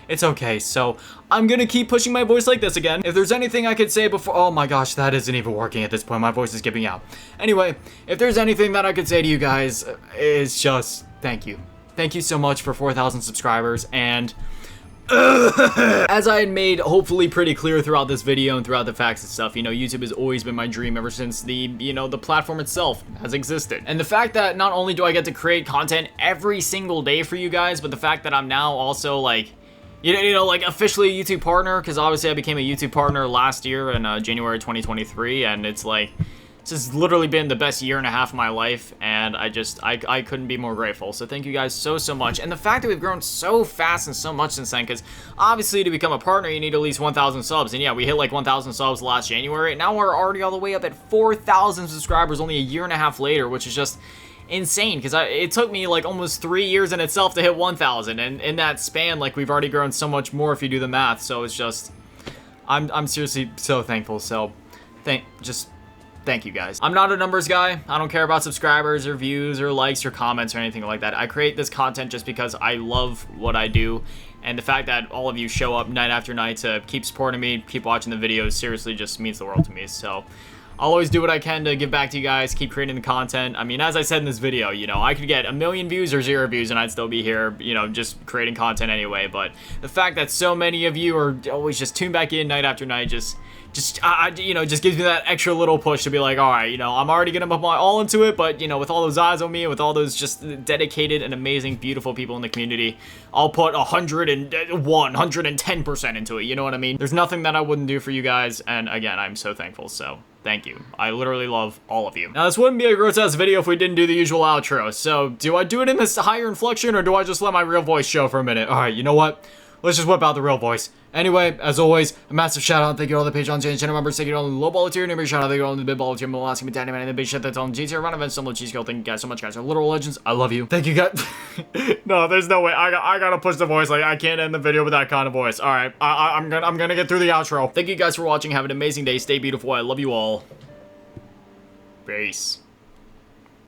it's okay. So I'm gonna keep pushing my voice like this again. If there's anything I could say before, oh my gosh, that isn't even working at this point. My voice is giving out. Anyway, if there's anything that I could say to you guys, it's just thank you. Thank you so much for 4,000 subscribers, and as I had made hopefully pretty clear throughout this video and throughout the facts and stuff, you know, YouTube has always been my dream ever since the, you know, the platform itself has existed. And the fact that not only do I get to create content every single day for you guys, but the fact that I'm now also like, you know, like officially a YouTube partner, because obviously I became a YouTube partner last year in January 2023, and it's like, this has literally been the best year and a half of my life, and I couldn't be more grateful. So thank you guys so much. And the fact that we've grown so fast and so much since then, because obviously to become a partner, you need at least 1,000 subs. And yeah, we hit like 1,000 subs last January, and now we're already all the way up at 4,000 subscribers only a year and a half later, which is just insane, because it took me like almost 3 years in itself to hit 1,000, and in that span, like, we've already grown so much more if you do the math. So it's just, I'm seriously so thankful. So thank you guys. I'm not a numbers guy. I don't care about subscribers or views or likes or comments or anything like that. I create this content just because I love what I do, and the fact that all of you show up night after night to keep supporting me, keep watching the videos, seriously just means the world to me. So I'll always do what I can to give back to you guys, keep creating the content. I mean, as I said in this video, you know, I could get 1 million views or 0 views and I'd still be here, you know, just creating content anyway. But the fact that so many of you are always just tuned back in night after night just you know, just gives me that extra little push to be like, all right, you know, I'm already gonna put my all into it, but you know, with all those eyes on me, with all those just dedicated and amazing, beautiful people in the community, I'll put 110% into it. You know what I mean? There's nothing that I wouldn't do for you guys, and again, I'm so thankful. So thank you. I literally love all of you. Now, this wouldn't be a Grotesque video if we didn't do the usual outro. So do I do it in this higher inflection, or do I just let my real voice show for a minute? All right, you know what? let's just whip out the real voice. Anyway, as always, a massive shout out. Thank you to all the Patreon and channel members. Thank you to all the low baller tier members. Shout out thank you to all the big baller tier members. Asking me Danny Man and the big shit that's on GTR run events. Similar cheese kill. Thank you guys so much, guys. You're literal legends. I love you. Thank you guys. No, there's no way. I gotta push the voice. Like I can't end the video with that kind of voice. All right, I'm gonna get through the outro. Thank you guys for watching. Have an amazing day. Stay beautiful. I love you all. Peace.